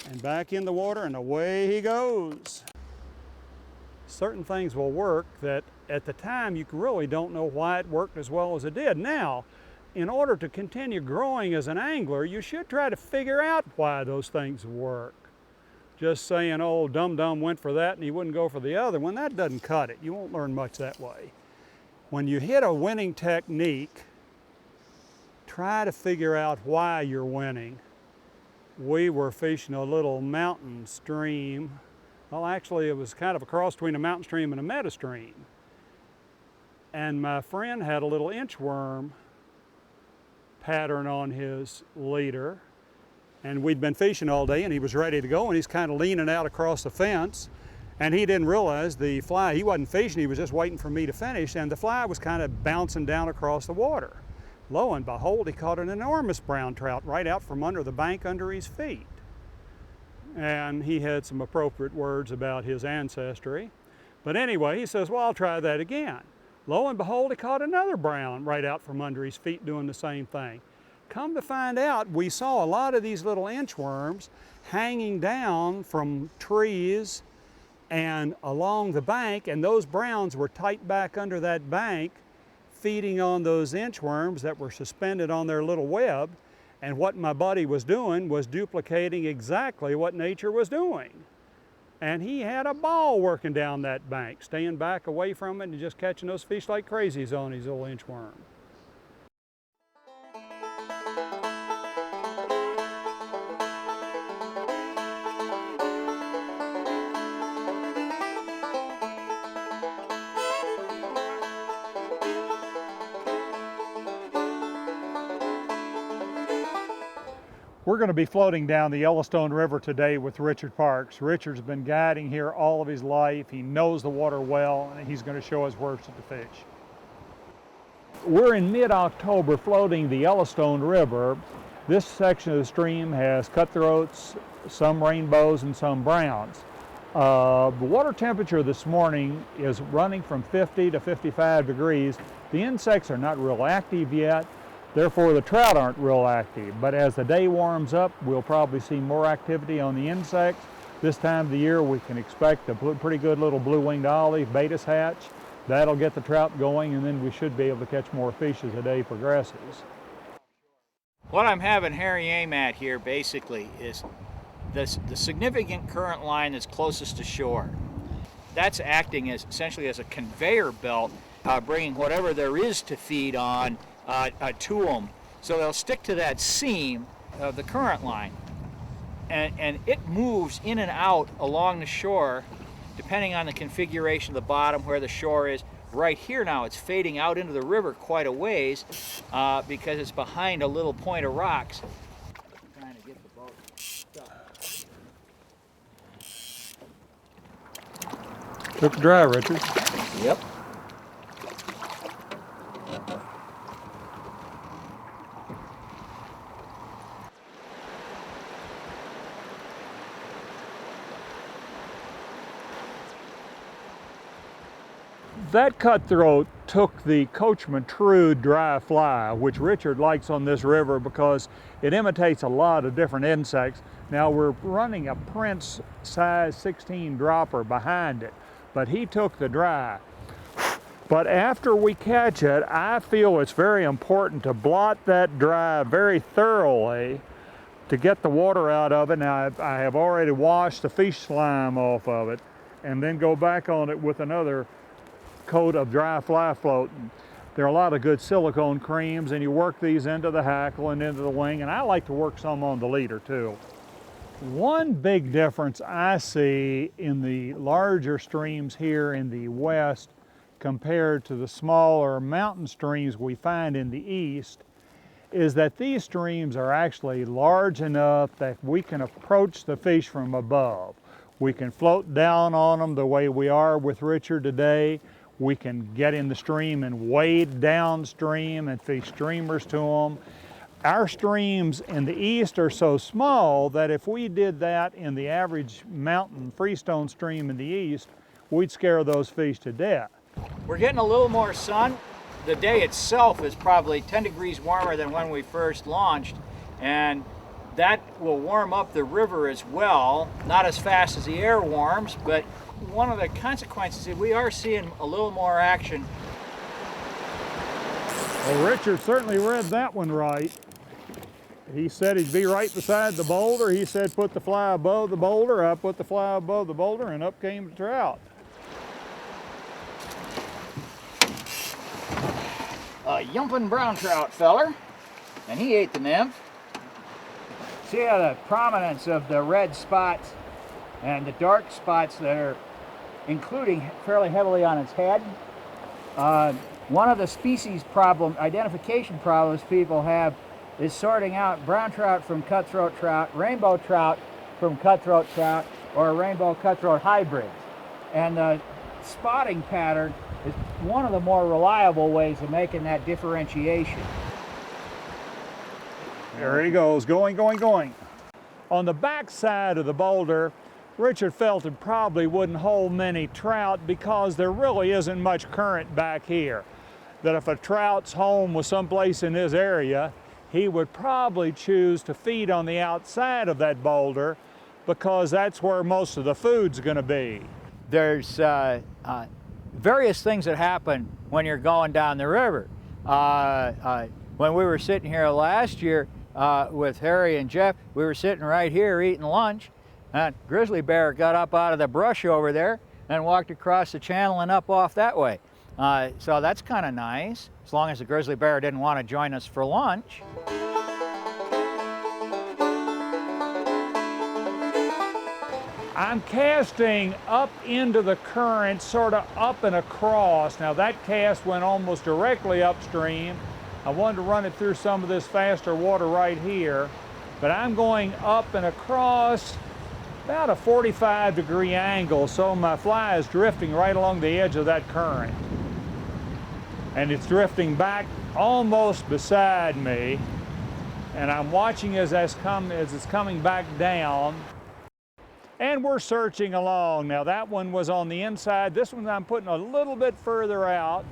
and back in the water and away he goes. Certain things will work that at the time you really don't know why it worked as well as it did. Now, in order to continue growing as an angler, you should try to figure out why those things work. Just saying, oh, dum-dum went for that and he wouldn't go for the other one, that doesn't cut it. You won't learn much that way. When you hit a winning technique, try to figure out why you're winning. We were fishing a little mountain stream. Well, actually, it was kind of a cross between a mountain stream and a meadow stream. And my friend had a little inchworm pattern on his leader. And we'd been fishing all day and he was ready to go and he's kind of leaning out across the fence. And he didn't realize the fly, he wasn't fishing, he was just waiting for me to finish. And the fly was kind of bouncing down across the water. Lo and behold, he caught an enormous brown trout right out from under the bank under his feet. And he had some appropriate words about his ancestry. But anyway, he says, well, I'll try that again. Lo and behold, he caught another brown right out from under his feet doing the same thing. Come to find out, we saw a lot of these little inchworms hanging down from trees and along the bank, and those browns were tight back under that bank, feeding on those inchworms that were suspended on their little web. And what my buddy was doing was duplicating exactly what nature was doing. And he had a ball working down that bank, staying back away from it and just catching those fish like crazies on his little inchworm. We're going to be floating down the Yellowstone River today with Richard Parks. Richard's been guiding here all of his life. He knows the water well, and he's going to show us where to fish. We're in mid-October floating the Yellowstone River. This section of the stream has cutthroats, some rainbows, and some browns. The water temperature this morning is running from 50 to 55 degrees. The insects are not real active yet. Therefore, the trout aren't real active, but as the day warms up, we'll probably see more activity on the insects. This time of the year, we can expect a pretty good little blue-winged olive, Baetis hatch. That'll get the trout going, and then we should be able to catch more fish as the day progresses. What I'm having Harry aim at here basically is the significant current line that's closest to shore. That's acting as essentially as a conveyor belt, bringing whatever there is to feed on to them. So they'll stick to that seam of the current line. And it moves in and out along the shore depending on the configuration of the bottom, where the shore is. Right here now it's fading out into the river quite a ways because it's behind a little point of rocks. I'm trying to get the boat stuck. Took dry, Richard. Yep. That cutthroat took the Coachman True dry fly, which Richard likes on this river because it imitates a lot of different insects. Now we're running a Prince size 16 dropper behind it, but he took the dry. But after we catch it, I feel it's very important to blot that dry very thoroughly to get the water out of it. Now I have already washed the fish slime off of it and then go back on it with another coat of dry fly float. There are a lot of good silicone creams, and you work these into the hackle and into the wing, and I like to work some on the leader too. One big difference I see in the larger streams here in the west compared to the smaller mountain streams we find in the east is that these streams are actually large enough that we can approach the fish from above. We can float down on them the way we are with Richard today. We can get in the stream and wade downstream and fish streamers to them. Our streams in the east are so small that if we did that in the average mountain freestone stream in the east, we'd scare those fish to death. We're getting a little more sun. The day itself is probably 10 degrees warmer than when we first launched, and that will warm up the river as well. Not as fast as the air warms, but one of the consequences is we are seeing a little more action. Well, Richard certainly read that one right. He said he'd be right beside the boulder. He said put the fly above the boulder. I put the fly above the boulder, and up came the trout. A yumping brown trout feller, and he ate the nymph. See how the prominence of the red spots and the dark spots that are including fairly heavily on its head. One of the species identification problems people have is sorting out brown trout from cutthroat trout, rainbow trout from cutthroat trout, or rainbow cutthroat hybrids. And the spotting pattern is one of the more reliable ways of making that differentiation. There he goes, going. On the back side of the boulder, Richard felt it probably wouldn't hold many trout because there really isn't much current back here. That if a trout's home was someplace in this area, he would probably choose to feed on the outside of that boulder because that's where most of the food's going to be. There's various things that happen when you're going down the river. When we were sitting here last year with Harry and Jeff, we were sitting right here eating lunch, and grizzly bear got up out of the brush over there and walked across the channel and up off that way. So that's kind of nice, as long as the grizzly bear didn't want to join us for lunch. I'm casting up into the current, sort of up and across. Now that cast went almost directly upstream. I wanted to run it through some of this faster water right here. but I'm going up and across about a 45-degree angle, so my fly is drifting right along the edge of that current. And it's drifting back almost beside me, and I'm watching as it's coming back down. And we're searching along. Now that one was on the inside. This one I'm putting a little bit further out.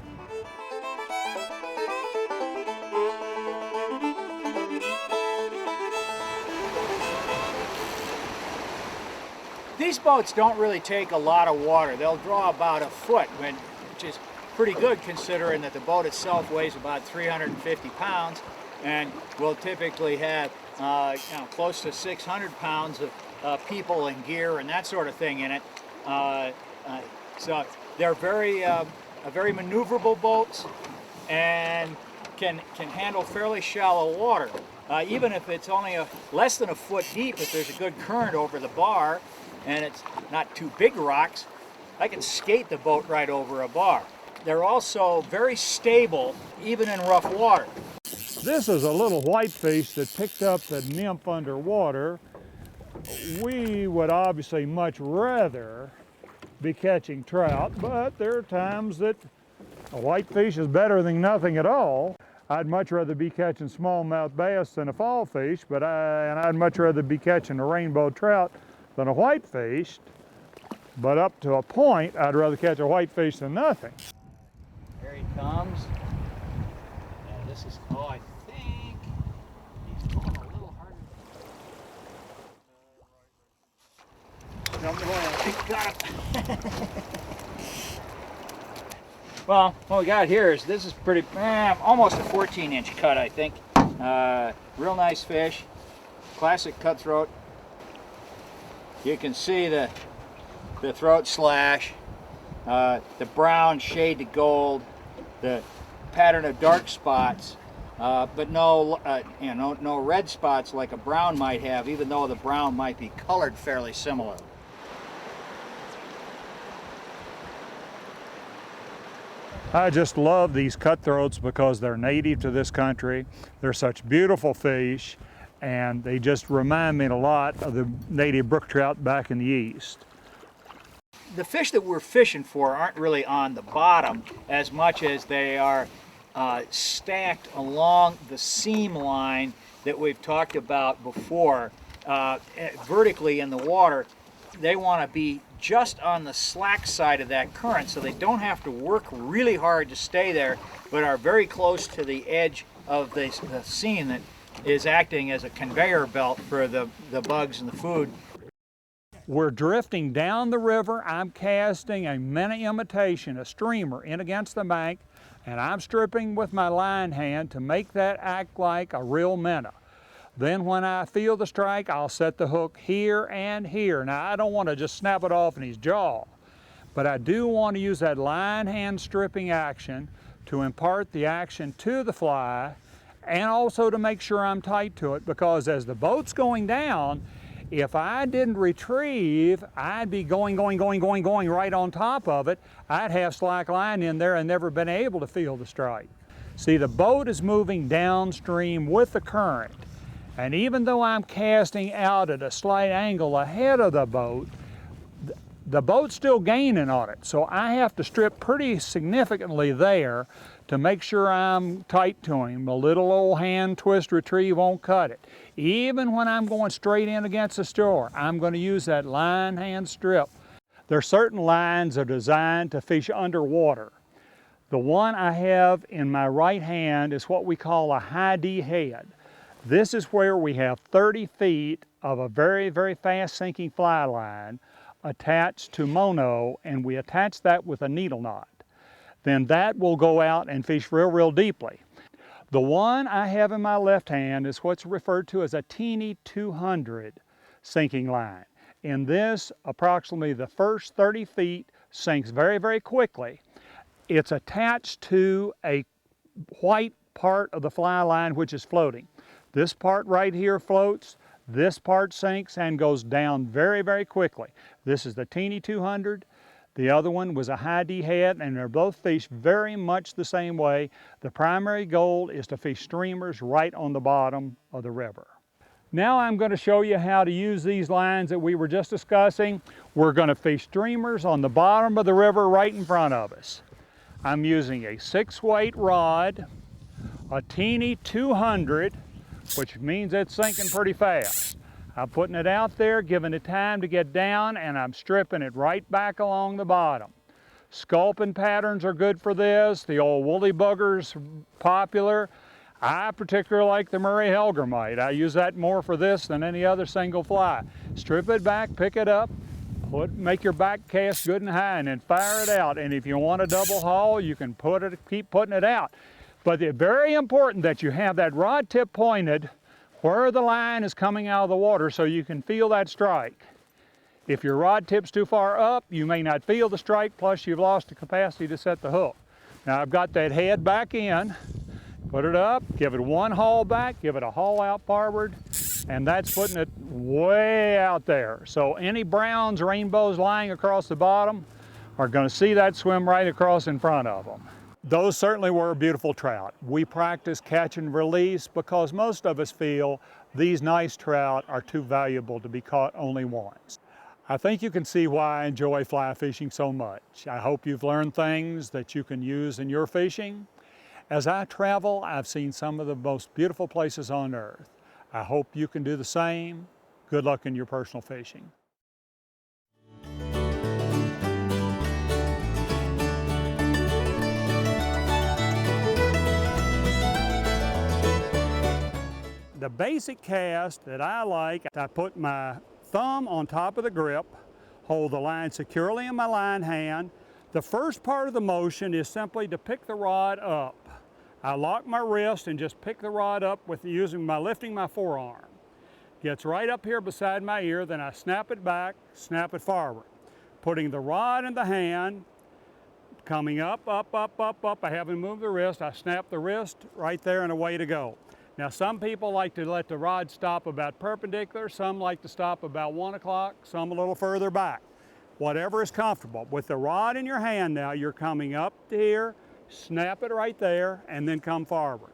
These boats don't really take a lot of water. They'll draw about a foot, which is pretty good considering that the boat itself weighs about 350 pounds and will typically have close to 600 pounds of people and gear and that sort of thing in it. So they're very maneuverable boats and can handle fairly shallow water. Even if it's only less than a foot deep, if there's a good current over the bar and it's not too big rocks, I can skate the boat right over a bar. They're also very stable, even in rough water. This is a little whitefish that picked up the nymph underwater. We would obviously much rather be catching trout, but there are times that a whitefish is better than nothing at all. I'd much rather be catching smallmouth bass than a fall fish, but I'd much rather be catching a rainbow trout than a whitefish. But up to a point, I'd rather catch a whitefish than nothing. Here he comes. And this is, oh, I think he's going a little harder. Got him. Well, what we got here is, this is pretty, almost a 14-inch cut, I think. Real nice fish, classic cutthroat. You can see the throat slash, the brown shade to gold, the pattern of dark spots, but no red spots like a brown might have, even though the brown might be colored fairly similar. I just love these cutthroats because they're native to this country. They're such beautiful fish, and they just remind me a lot of the native brook trout back in the east. The fish that we're fishing for aren't really on the bottom as much as they are stacked along the seam line that we've talked about before, vertically in the water. They want to be just on the slack side of that current, so they don't have to work really hard to stay there, but are very close to the edge of the seam that is acting as a conveyor belt for the bugs and the food. We're drifting down the river. I'm casting a minnow imitation, a streamer, in against the bank, and I'm stripping with my line hand to make that act like a real minnow. Then when I feel the strike, I'll set the hook here and here. Now, I don't want to just snap it off in his jaw, but I do want to use that line hand stripping action to impart the action to the fly, and also to make sure I'm tight to it, because as the boat's going down, if I didn't retrieve, I'd be going right on top of it. I'd have slack line in there and never been able to feel the strike. See, the boat is moving downstream with the current. And even though I'm casting out at a slight angle ahead of the boat's still gaining on it. So I have to strip pretty significantly there to make sure I'm tight to him. A little old hand twist retrieve won't cut it. Even when I'm going straight in against the shore, I'm going to use that line hand strip. There are certain lines that are designed to fish underwater. The one I have in my right hand is what we call a high D head. This is where we have 30 feet of a very, very fast sinking fly line attached to mono, and we attach that with a needle knot. Then that will go out and fish real deeply. The one I have in my left hand is what's referred to as a teeny 200 sinking line. In this, approximately the first 30 feet sinks very quickly. It's attached to a white part of the fly line which is floating. This part right here floats, this part sinks and goes down very quickly. This is the teeny 200. The other one was a high D head, and they're both fished very much the same way. The primary goal is to fish streamers right on the bottom of the river. Now I'm going to show you how to use these lines that we were just discussing. We're going to fish streamers on the bottom of the river right in front of us. I'm using a 6-weight rod, a teeny 200, which means it's sinking pretty fast. I'm putting it out there, giving it time to get down, and I'm stripping it right back along the bottom. Sculpin patterns are good for this. The old woolly bugger's popular. I particularly like the Murray Helgermite. I use that more for this than any other single fly. Strip it back, pick it up, make your back cast good and high, and then fire it out. And if you want a double haul, you can keep putting it out. But it's very important that you have that rod tip pointed where the line is coming out of the water so you can feel that strike. If your rod tip's too far up, you may not feel the strike, plus you've lost the capacity to set the hook. Now I've got that head back in. Put it up, give it one haul back, give it a haul out forward, and that's putting it way out there. So any browns, rainbows lying across the bottom are going to see that swim right across in front of them. Those certainly were beautiful trout. We practice catch and release because most of us feel these nice trout are too valuable to be caught only once. I think you can see why I enjoy fly fishing so much. I hope you've learned things that you can use in your fishing. As I travel, I've seen some of the most beautiful places on earth. I hope you can do the same. Good luck in your personal fishing. The basic cast that I like, I put my thumb on top of the grip, hold the line securely in my line hand. The first part of the motion is simply to pick the rod up. I lock my wrist and just pick the rod up with lifting my forearm. Gets right up here beside my ear, then I snap it back, snap it forward. Putting the rod in the hand, coming up, up, up, up, up. I haven't moved the wrist. I snap the wrist right there and away to go. Now some people like to let the rod stop about perpendicular, some like to stop about 1 o'clock, some a little further back. Whatever is comfortable. With the rod in your hand now, you're coming up to here, snap it right there, and then come forward.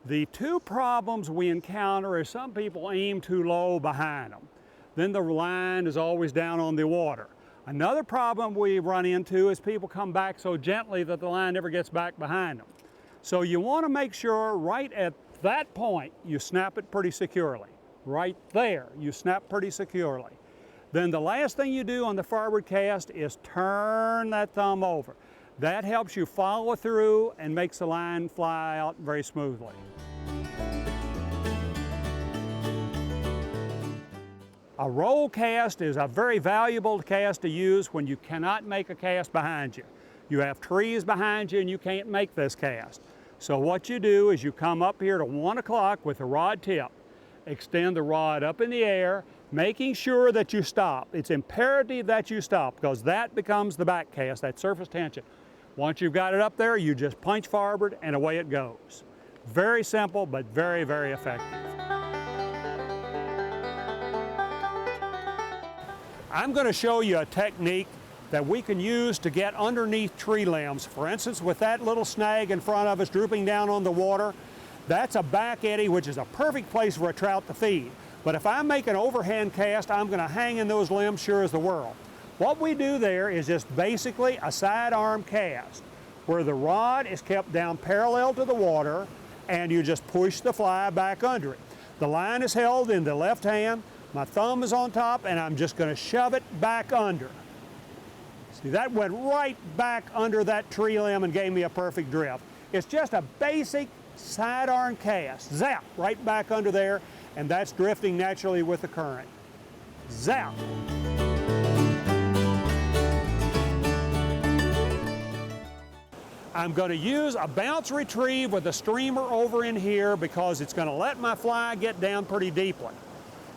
The two problems we encounter is some people aim too low behind them. Then the line is always down on the water. Another problem we run into is people come back so gently that the line never gets back behind them. So you want to make sure right at that point you snap it pretty securely. Right there, you snap pretty securely. Then the last thing you do on the forward cast is turn that thumb over. That helps you follow through and makes the line fly out very smoothly. A roll cast is a very valuable cast to use when you cannot make a cast behind you. You have trees behind you and you can't make this cast. So what you do is you come up here to 1 o'clock with the rod tip, extend the rod up in the air, making sure that you stop. It's imperative that you stop because that becomes the back cast, that surface tension. Once you've got it up there, you just punch forward and away it goes. Very simple, but very, very effective. I'm going to show you a technique that we can use to get underneath tree limbs. For instance, with that little snag in front of us drooping down on the water, that's a back eddy, which is a perfect place for a trout to feed. But if I make an overhand cast, I'm going to hang in those limbs sure as the world. What we do there is just basically a sidearm cast, where the rod is kept down parallel to the water, and you just push the fly back under it. The line is held in the left hand, my thumb is on top, and I'm just going to shove it back under. See, that went right back under that tree limb and gave me a perfect drift. It's just a basic sidearm cast. Zap, right back under there, and that's drifting naturally with the current. Zap. I'm going to use a bounce retrieve with a streamer over in here because it's going to let my fly get down pretty deeply.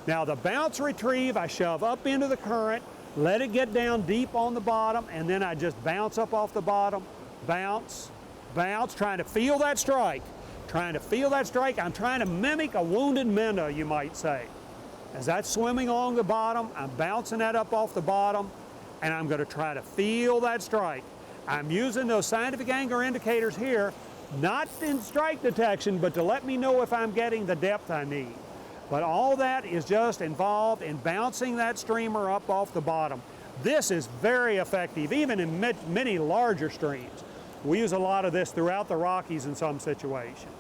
Now the bounce retrieve I shove up into the current, let it get down deep on the bottom, and then I just bounce up off the bottom, bounce, bounce, trying to feel that strike. Trying to feel that strike. I'm trying to mimic a wounded minnow, you might say. As that's swimming along the bottom, I'm bouncing that up off the bottom, and I'm going to try to feel that strike. I'm using those scientific angler indicators here, not in strike detection, but to let me know if I'm getting the depth I need. But all that is just involved in bouncing that streamer up off the bottom. This is very effective, even in many larger streams. We use a lot of this throughout the Rockies in some situations.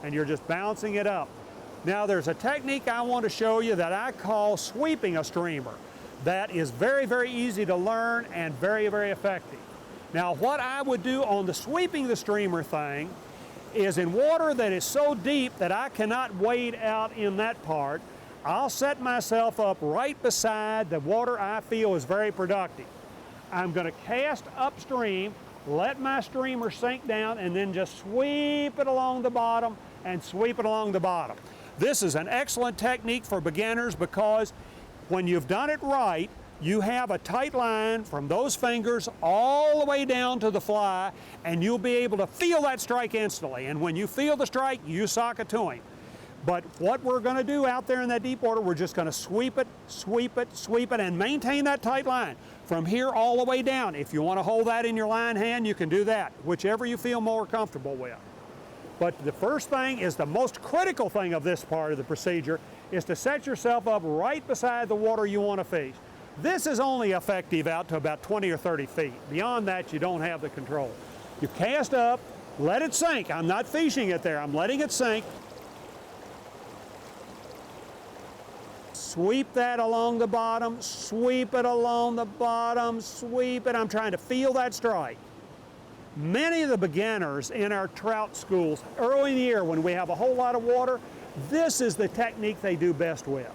And you're just bouncing it up. Now there's a technique I want to show you that I call sweeping a streamer. That is very, very easy to learn and very, very effective. Now what I would do on the sweeping the streamer thing is in water that is so deep that I cannot wade out in that part, I'll set myself up right beside the water I feel is very productive. I'm going to cast upstream, let my streamer sink down, and then just sweep it along the bottom and sweep it along the bottom. This is an excellent technique for beginners because when you've done it right, you have a tight line from those fingers all the way down to the fly, and you'll be able to feel that strike instantly. And when you feel the strike, you sock it to him. But what we're going to do out there in that deep water, we're just going to sweep it, sweep it, sweep it, and maintain that tight line from here all the way down. If you want to hold that in your line hand, you can do that, whichever you feel more comfortable with. But the first thing is the most critical thing of this part of the procedure is to set yourself up right beside the water you want to fish. This is only effective out to about 20 or 30 feet. Beyond that, you don't have the control. You cast up, let it sink. I'm not fishing it there, I'm letting it sink. Sweep that along the bottom, sweep it along the bottom, sweep it. I'm trying to feel that strike. Many of the beginners in our trout schools, early in the year when we have a whole lot of water, this is the technique they do best with.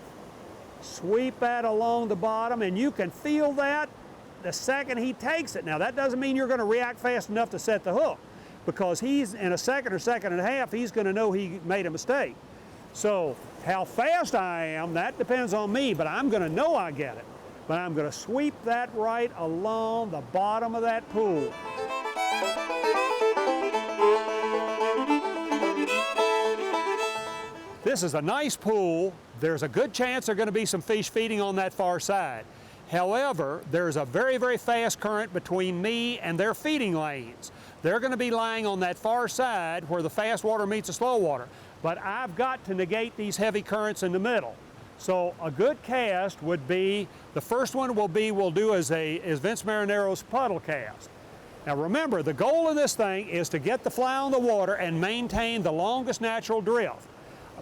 Sweep that along the bottom, and you can feel that the second he takes it. Now that doesn't mean you're going to react fast enough to set the hook, because he's in a second or second and a half, he's going to know he made a mistake. So how fast I am, that depends on me, but I'm going to know I get it. But I'm going to sweep that right along the bottom of that pool. This is a nice pool. There's a good chance there are going to be some fish feeding on that far side. However, there's a very, very fast current between me and their feeding lanes. They're going to be lying on that far side where the fast water meets the slow water. But I've got to negate these heavy currents in the middle. So a good cast would be, the first one we'll do is Vince Marinaro's puddle cast. Now remember, the goal of this thing is to get the fly on the water and maintain the longest natural drift.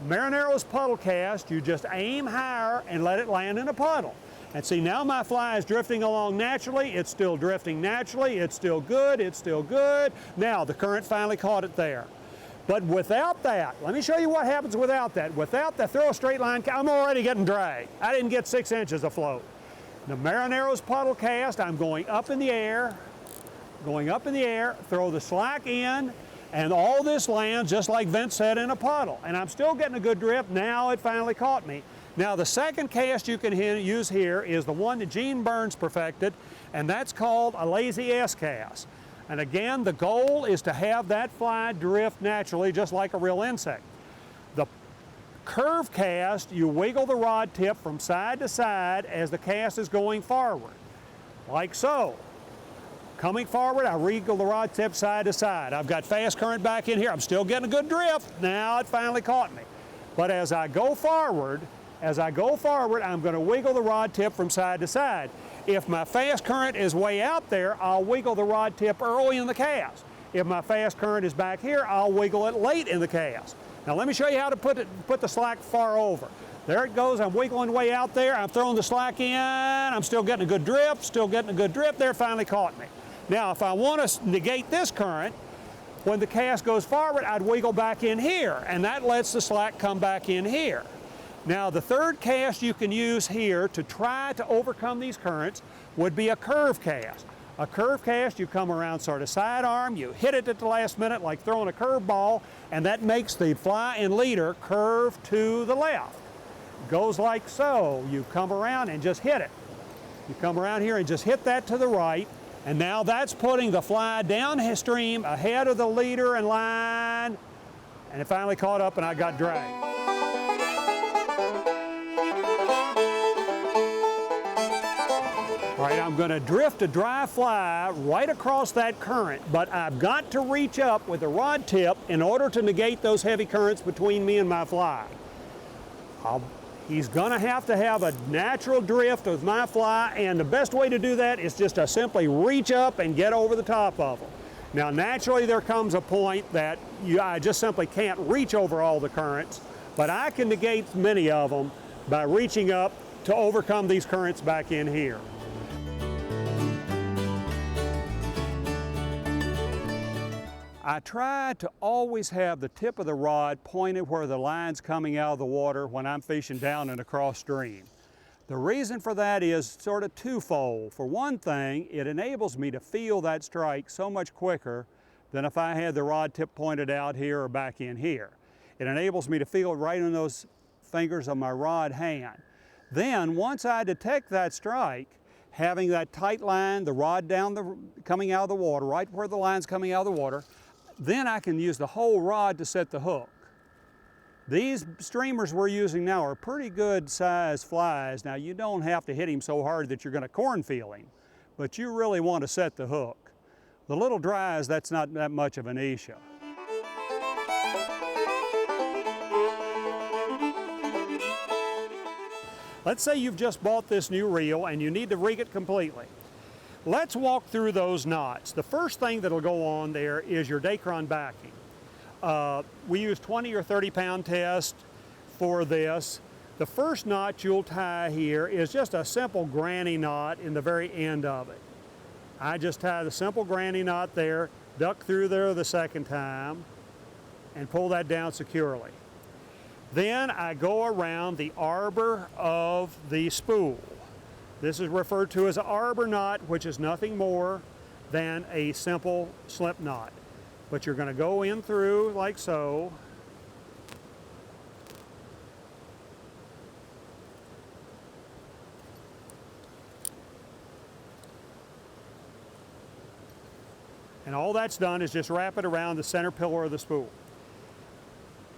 Marinaro's puddle cast, you just aim higher and let it land in a puddle. And see, now my fly is drifting along naturally, it's still drifting naturally, it's still good, it's still good. Now the current finally caught it there. But without that, let me show you what happens without that. Without the throw a straight line, I'm already getting drag. I didn't get 6 inches afloat. The Marinaro's puddle cast, I'm going up in the air, throw the slack in, and all this lands just like Vince said in a puddle. And I'm still getting a good drift. Now it finally caught me. Now the second cast you can use here is the one that Gene Burns perfected, and that's called a lazy S cast. And again, the goal is to have that fly drift naturally just like a real insect. The curve cast, you wiggle the rod tip from side to side as the cast is going forward, like so. Coming forward, I wiggle the rod tip side to side. I've got fast current back in here. I'm still getting a good drift. Now it finally caught me. But as I go forward, I'm going to wiggle the rod tip from side to side. If my fast current is way out there, I'll wiggle the rod tip early in the cast. If my fast current is back here, I'll wiggle it late in the cast. Now let me show you how to put the slack far over. There it goes, I'm wiggling way out there, I'm throwing the slack in, I'm still getting a good drift, there it finally caught me. Now if I want to negate this current, when the cast goes forward, I'd wiggle back in here, and that lets the slack come back in here. Now the third cast you can use here to try to overcome these currents would be a curve cast. A curve cast, you come around sort of sidearm, you hit it at the last minute like throwing a curve ball, and that makes the fly and leader curve to the left. Goes like so. You come around and just hit it. You come around here and just hit that to the right, and now that's putting the fly downstream ahead of the leader and line, and it finally caught up and I got dragged. All right, I'm going to drift a dry fly right across that current, but I've got to reach up with the rod tip in order to negate those heavy currents between me and my fly. He's gonna have to have a natural drift with my fly, and the best way to do that is just to simply reach up and get over the top of them. Now naturally there comes a point that I just simply can't reach over all the currents, but I can negate many of them by reaching up to overcome these currents back in here. I try to always have the tip of the rod pointed where the line's coming out of the water when I'm fishing down and across stream. The reason for that is sort of twofold. For one thing, it enables me to feel that strike so much quicker than if I had the rod tip pointed out here or back in here. It enables me to feel it right in those fingers of my rod hand. Then, once I detect that strike, having that tight line, the rod coming out of the water, right where the line's coming out of the water, then I can use the whole rod to set the hook. These streamers we're using now are pretty good size flies. Now you don't have to hit him so hard that you're going to cornfield him, but you really want to set the hook. The little dries, that's not that much of an issue. Let's say you've just bought this new reel and you need to rig it completely. Let's walk through those knots. The first thing that'll go on there is your Dacron backing. We use 20 or 30 pound test for this. The first knot you'll tie here is just a simple granny knot in the very end of it. I just tie the simple granny knot there, duck through there the second time, and pull that down securely. Then I go around the arbor of the spool. This is referred to as an arbor knot, which is nothing more than a simple slip knot. But you're going to go in through like so. And all that's done is just wrap it around the center pillar of the spool.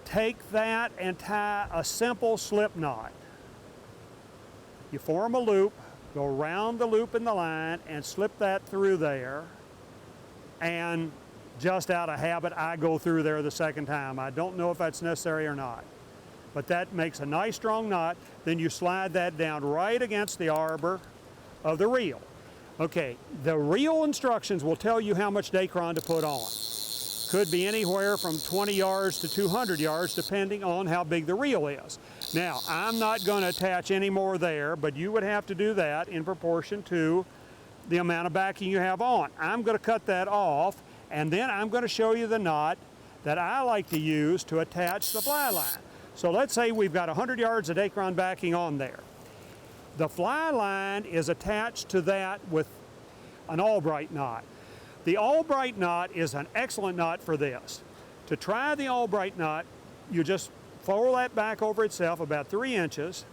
Take that and tie a simple slip knot. You form a loop, go around the loop in the line and slip that through there, and just out of habit I go through there the second time. I don't know if that's necessary or not, but that makes a nice strong knot. Then you slide that down right against the arbor of the reel. Okay, the reel instructions will tell you how much Dacron to put on. Could be anywhere from 20 yards to 200 yards depending on how big the reel is. Now, I'm not going to attach any more there, but you would have to do that in proportion to the amount of backing you have on. I'm going to cut that off, and then I'm going to show you the knot that I like to use to attach the fly line. So let's say we've got 100 yards of Dacron backing on there. The fly line is attached to that with an Albright knot. The Albright knot is an excellent knot for this. To try the Albright knot, you just fold that back over itself about 3 inches,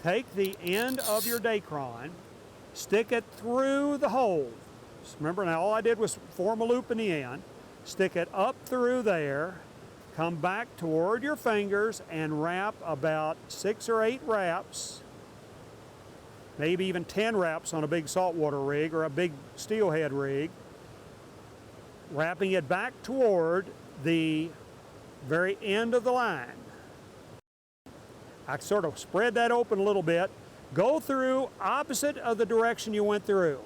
take the end of your Dacron, stick it through the hole. Remember now, all I did was form a loop in the end, stick it up through there, come back toward your fingers and wrap about 6 or 8 wraps, maybe even 10 wraps on a big saltwater rig or a big steelhead rig, wrapping it back toward the very end of the line. I sort of spread that open a little bit, go through opposite of the direction you went through.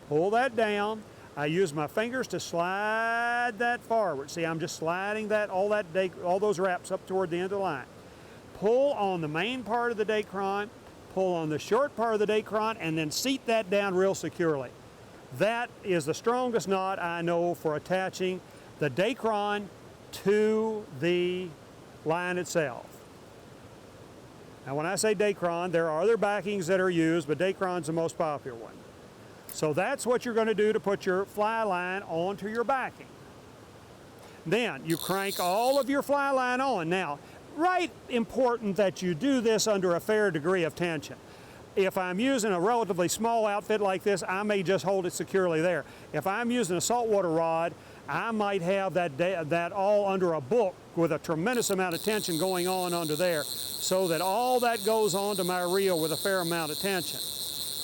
Pull that down. I use my fingers to slide that forward. See, I'm just sliding that all those wraps up toward the end of the line. Pull on the main part of the Dacron, pull on the short part of the Dacron, and then seat that down real securely. That is the strongest knot I know for attaching the Dacron to the line itself. Now when I say Dacron, there are other backings that are used, but Dacron's the most popular one. So that's what you're going to do to put your fly line onto your backing. Then you crank all of your fly line on. Now, right important that you do this under a fair degree of tension. If I'm using a relatively small outfit like this, I may just hold it securely there. If I'm using a saltwater rod, I might have that all under a book with a tremendous amount of tension going on under there, so that all that goes onto my reel with a fair amount of tension.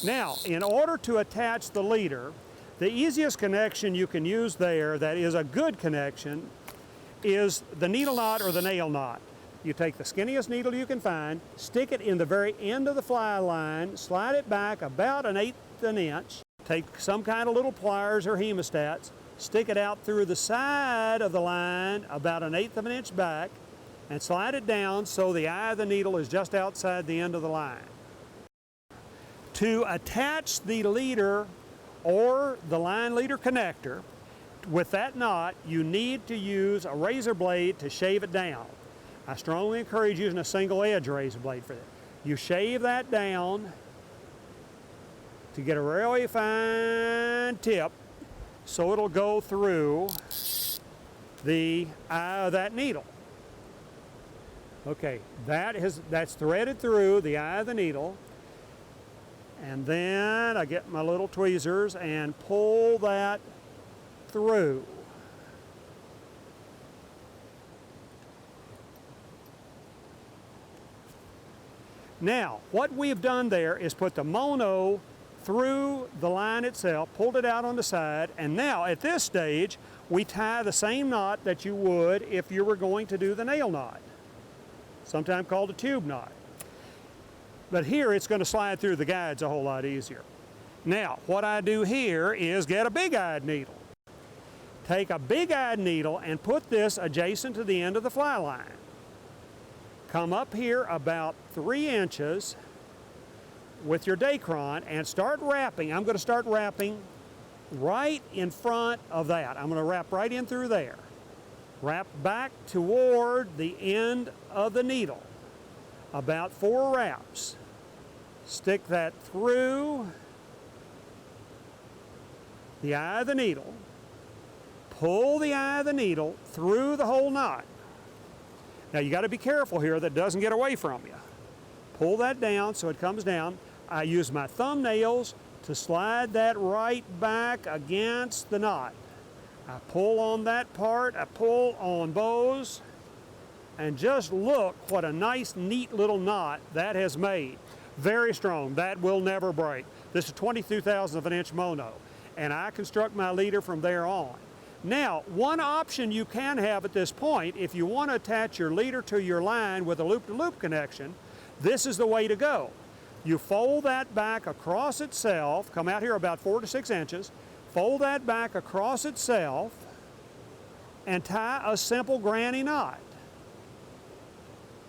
Now, in order to attach the leader, the easiest connection you can use there that is a good connection is the needle knot or the nail knot. you take the skinniest needle you can find, stick it in the very end of the fly line, slide it back about 1/8 an inch, take some kind of little pliers or hemostats, stick it out through the side of the line about 1/8 of an inch back, and slide it down so the eye of the needle is just outside the end of the line. To attach the leader or the line leader connector with that knot, you need to use a razor blade to shave it down. I strongly encourage using a single edge razor blade for that. You shave that down to get a really fine tip so it'll go through the eye of that needle. Okay, that's threaded through the eye of the needle, and then I get my little tweezers and pull that through. Now, what we've done there is put the mono through the line itself, pulled it out on the side, and now at this stage we tie the same knot that you would if you were going to do the nail knot, sometimes called a tube knot. But here it's going to slide through the guides a whole lot easier. Now, what I do here is get a big-eyed needle. Take a big-eyed needle and put this adjacent to the end of the fly line. Come up here about 3 inches with your dacron and start wrapping. I'm going to start wrapping right in front of that. I'm going to wrap right in through there. Wrap back toward the end of the needle. About 4 wraps. Stick that through the eye of the needle. Pull the eye of the needle through the whole knot. Now you got to be careful here that it doesn't get away from you. Pull that down so it comes down. I use my thumbnails to slide that right back against the knot. I pull on that part, I pull on bows, and just look what a nice, neat little knot that has made. Very strong, that will never break. This is 22/1000 of an inch mono, and I construct my leader from there on. Now, one option you can have at this point, if you want to attach your leader to your line with a loop-to-loop connection, this is the way to go. You fold that back across itself, come out here about 4 to 6 inches, fold that back across itself, and tie a simple granny knot.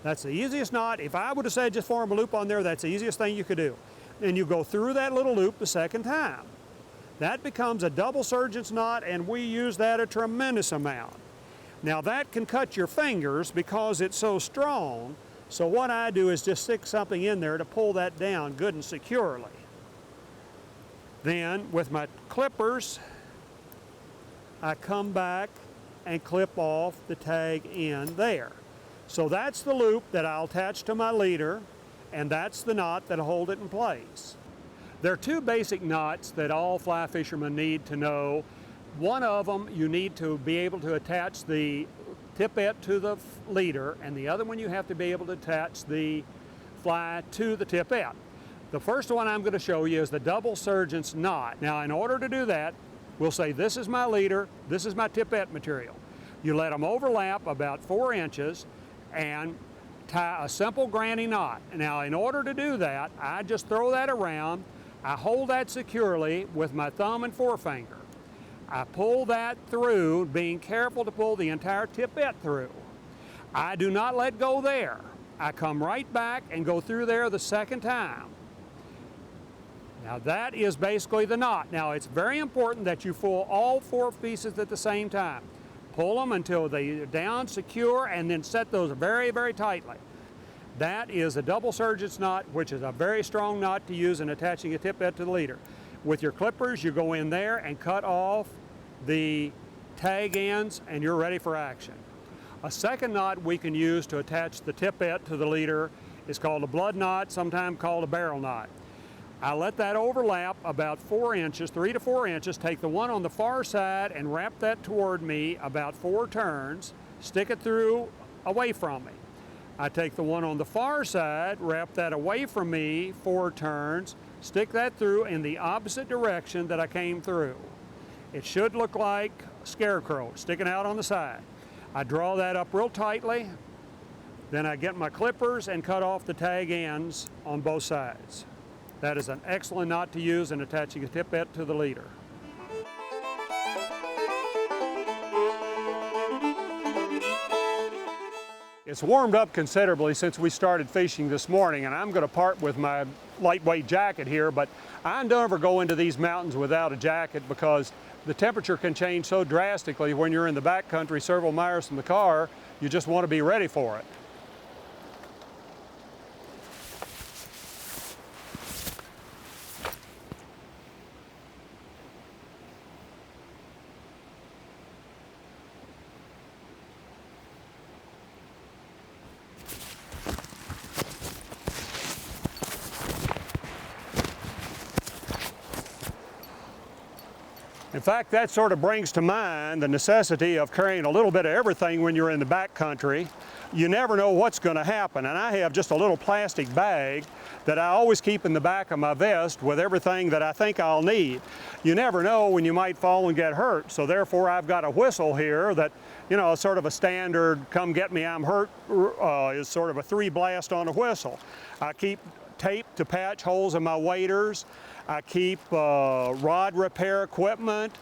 That's the easiest knot. If I would have said just form a loop on there, that's the easiest thing you could do. And you go through that little loop the second time. That becomes a double surgeon's knot, and we use that a tremendous amount. Now that can cut your fingers because it's so strong, so what I do is just stick something in there to pull that down good and securely. Then with my clippers, I come back and clip off the tag end there. So that's the loop that I'll attach to my leader, and that's the knot that'll hold it in place. There are 2 basic knots that all fly fishermen need to know. One of them, you need to be able to attach the tippet to the leader, and the other one you have to be able to attach the fly to the tippet. The first one I'm going to show you is the double surgeon's knot. Now in order to do that, we'll say this is my leader, this is my tippet material. You let them overlap about 4 inches and tie a simple granny knot. Now in order to do that, I just throw that around. I hold that securely with my thumb and forefinger. I pull that through, being careful to pull the entire tippet through. I do not let go there. I come right back and go through there the second time. Now that is basically the knot. Now it's very important that you pull all 4 pieces at the same time. Pull them until they're down secure, and then set those very, very tightly. That is a double surgeon's knot, which is a very strong knot to use in attaching a tippet to the leader. With your clippers, you go in there and cut off the tag ends, and you're ready for action. A second knot we can use to attach the tippet to the leader is called a blood knot, sometimes called a barrel knot. I let that overlap about 4 inches, 3 to 4 inches, take the one on the far side and wrap that toward me about 4 turns, stick it through away from me. I take the one on the far side, wrap that away from me 4 turns, stick that through in the opposite direction that I came through. It should look like a scarecrow sticking out on the side. I draw that up real tightly, Then I get my clippers and cut off the tag ends on both sides. That is an excellent knot to use in attaching a tippet to the leader. It's warmed up considerably since we started fishing this morning, and I'm going to part with my lightweight jacket here, but I never go into these mountains without a jacket because the temperature can change so drastically when you're in the backcountry several miles from the car. You just want to be ready for it. In fact, that sort of brings to mind the necessity of carrying a little bit of everything when you're in the backcountry. You never know what's going to happen, and I have just a little plastic bag that I always keep in the back of my vest with everything that I think I'll need. You never know when you might fall and get hurt, so therefore I've got a whistle here that, you know, sort of a standard come get me, I'm hurt is sort of a 3-blast on a whistle. I keep tape to patch holes in my waders. I keep rod repair equipment,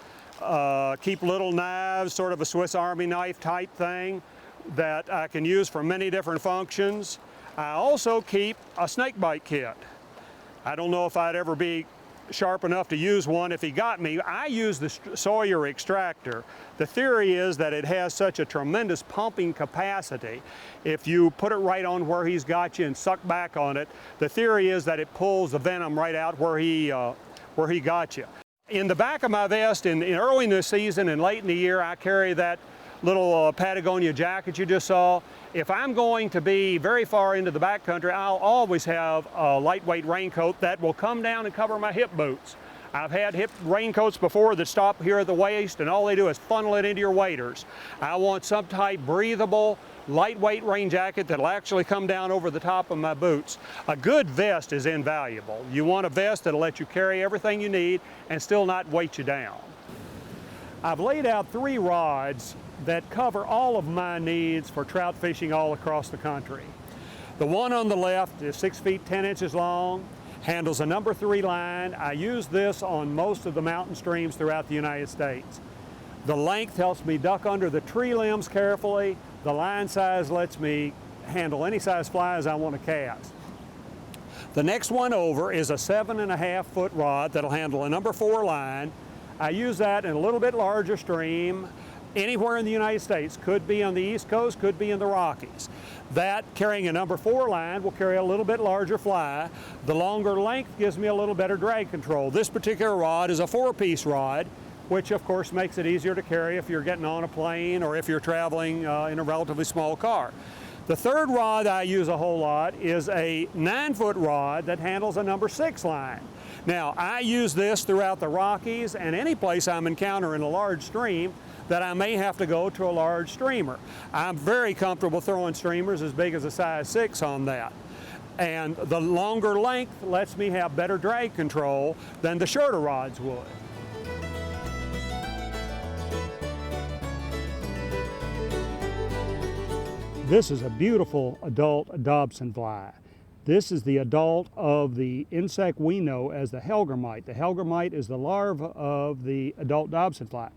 keep little knives, sort of a Swiss Army knife type thing that I can use for many different functions. I also keep a snake bite kit. I don't know if I'd ever be sharp enough to use one if he got me. I use the Sawyer extractor. The theory is that it has such a tremendous pumping capacity. If you put it right on where he's got you and suck back on it, the theory is that it pulls the venom right out where he got you. In the back of my vest, early in the season and late in the year, I carry that little Patagonia jacket you just saw. If I'm going to be very far into the backcountry, I'll always have a lightweight raincoat that will come down and cover my hip boots. I've had hip raincoats before that stop here at the waist and all they do is funnel it into your waders. I want some type breathable, lightweight rain jacket that'll actually come down over the top of my boots. A good vest is invaluable. You want a vest that'll let you carry everything you need and still not weight you down. I've laid out 3 rods that cover all of my needs for trout fishing all across the country. The one on the left is 6 feet 10 inches long, handles a number 3 line. I use this on most of the mountain streams throughout the United States. The length helps me duck under the tree limbs carefully. The line size lets me handle any size flies I want to cast. The next one over is a 7.5 foot rod that'll handle a number 4 line. I use that in a little bit larger stream anywhere in the United States. Could be on the East Coast, could be in the Rockies. That, carrying a number 4 line, will carry a little bit larger fly. The longer length gives me a little better drag control. This particular rod is a 4-piece rod, which of course makes it easier to carry if you're getting on a plane or if you're traveling in a relatively small car. The third rod I use a whole lot is a 9-foot rod that handles a number 6 line. Now, I use this throughout the Rockies and any place I'm encountering a large stream that I may have to go to a large streamer. I'm very comfortable throwing streamers as big as a size 6 on that. And the longer length lets me have better drag control than the shorter rods would. This is a beautiful adult Dobson fly. This is the adult of the insect we know as the hellgrammite. The hellgrammite is the larva of the adult Dobson fly.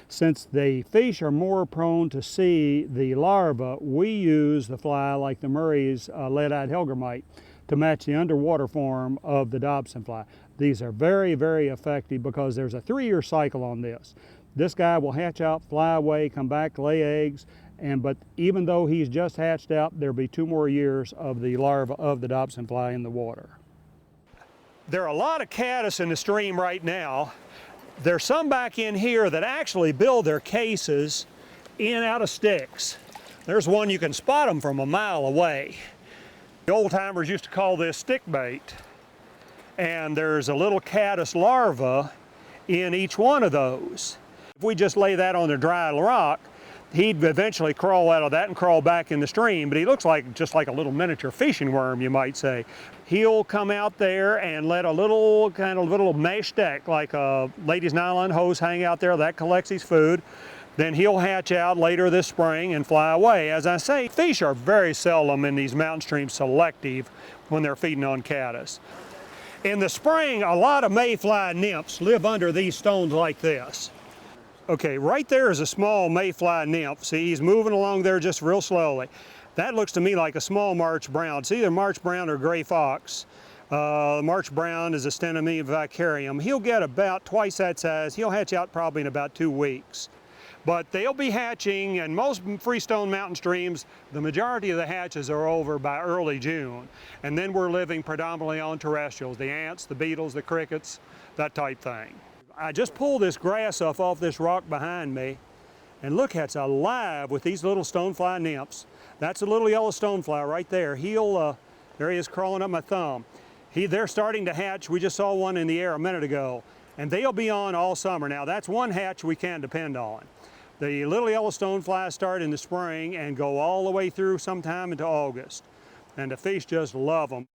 Since the fish are more prone to see the larva, we use the fly like the Murray's lead-eyed hellgrammite to match the underwater form of the Dobson fly. These are very, very effective because there's a 3-year cycle on this. This guy will hatch out, fly away, come back, lay eggs, but even though he's just hatched out, there'll be 2 more years of the larva of the Dobson fly in the water. There are a lot of caddis in the stream right now. There's some back in here that actually build their cases in out of sticks. There's one you can spot them from a mile away. The old timers used to call this stick bait. And there's a little caddis larva in each one of those. If we just lay that on the dry rock, he'd eventually crawl out of that and crawl back in the stream, but he looks like just like a little miniature fishing worm, you might say. He'll come out there and let a little kind of little mesh deck, like a lady's nylon hose, hang out there. That collects his food. then he'll hatch out later this spring and fly away. As I say, fish are very seldom in these mountain streams selective when they're feeding on caddis. In the spring, a lot of mayfly nymphs live under these stones like this. Okay, right there is a small mayfly nymph. See, he's moving along there just real slowly. That looks to me like a small March brown. It's either March brown or gray fox. March brown is a Stenomia vicarium. He'll get about twice that size. He'll hatch out probably in about 2 weeks. But they'll be hatching, and most freestone mountain streams, the majority of the hatches are over by early June. And then we're living predominantly on terrestrials, the ants, the beetles, the crickets, that type thing. I just pulled this grass off this rock behind me, and look, it's alive with these little stonefly nymphs. That's a little yellow stonefly right there. There he is crawling up my thumb. They're starting to hatch. We just saw one in the air a minute ago, and they'll be on all summer. Now, that's one hatch we can depend on. The little yellow stoneflies start in the spring and go all the way through sometime into August, and the fish just love them.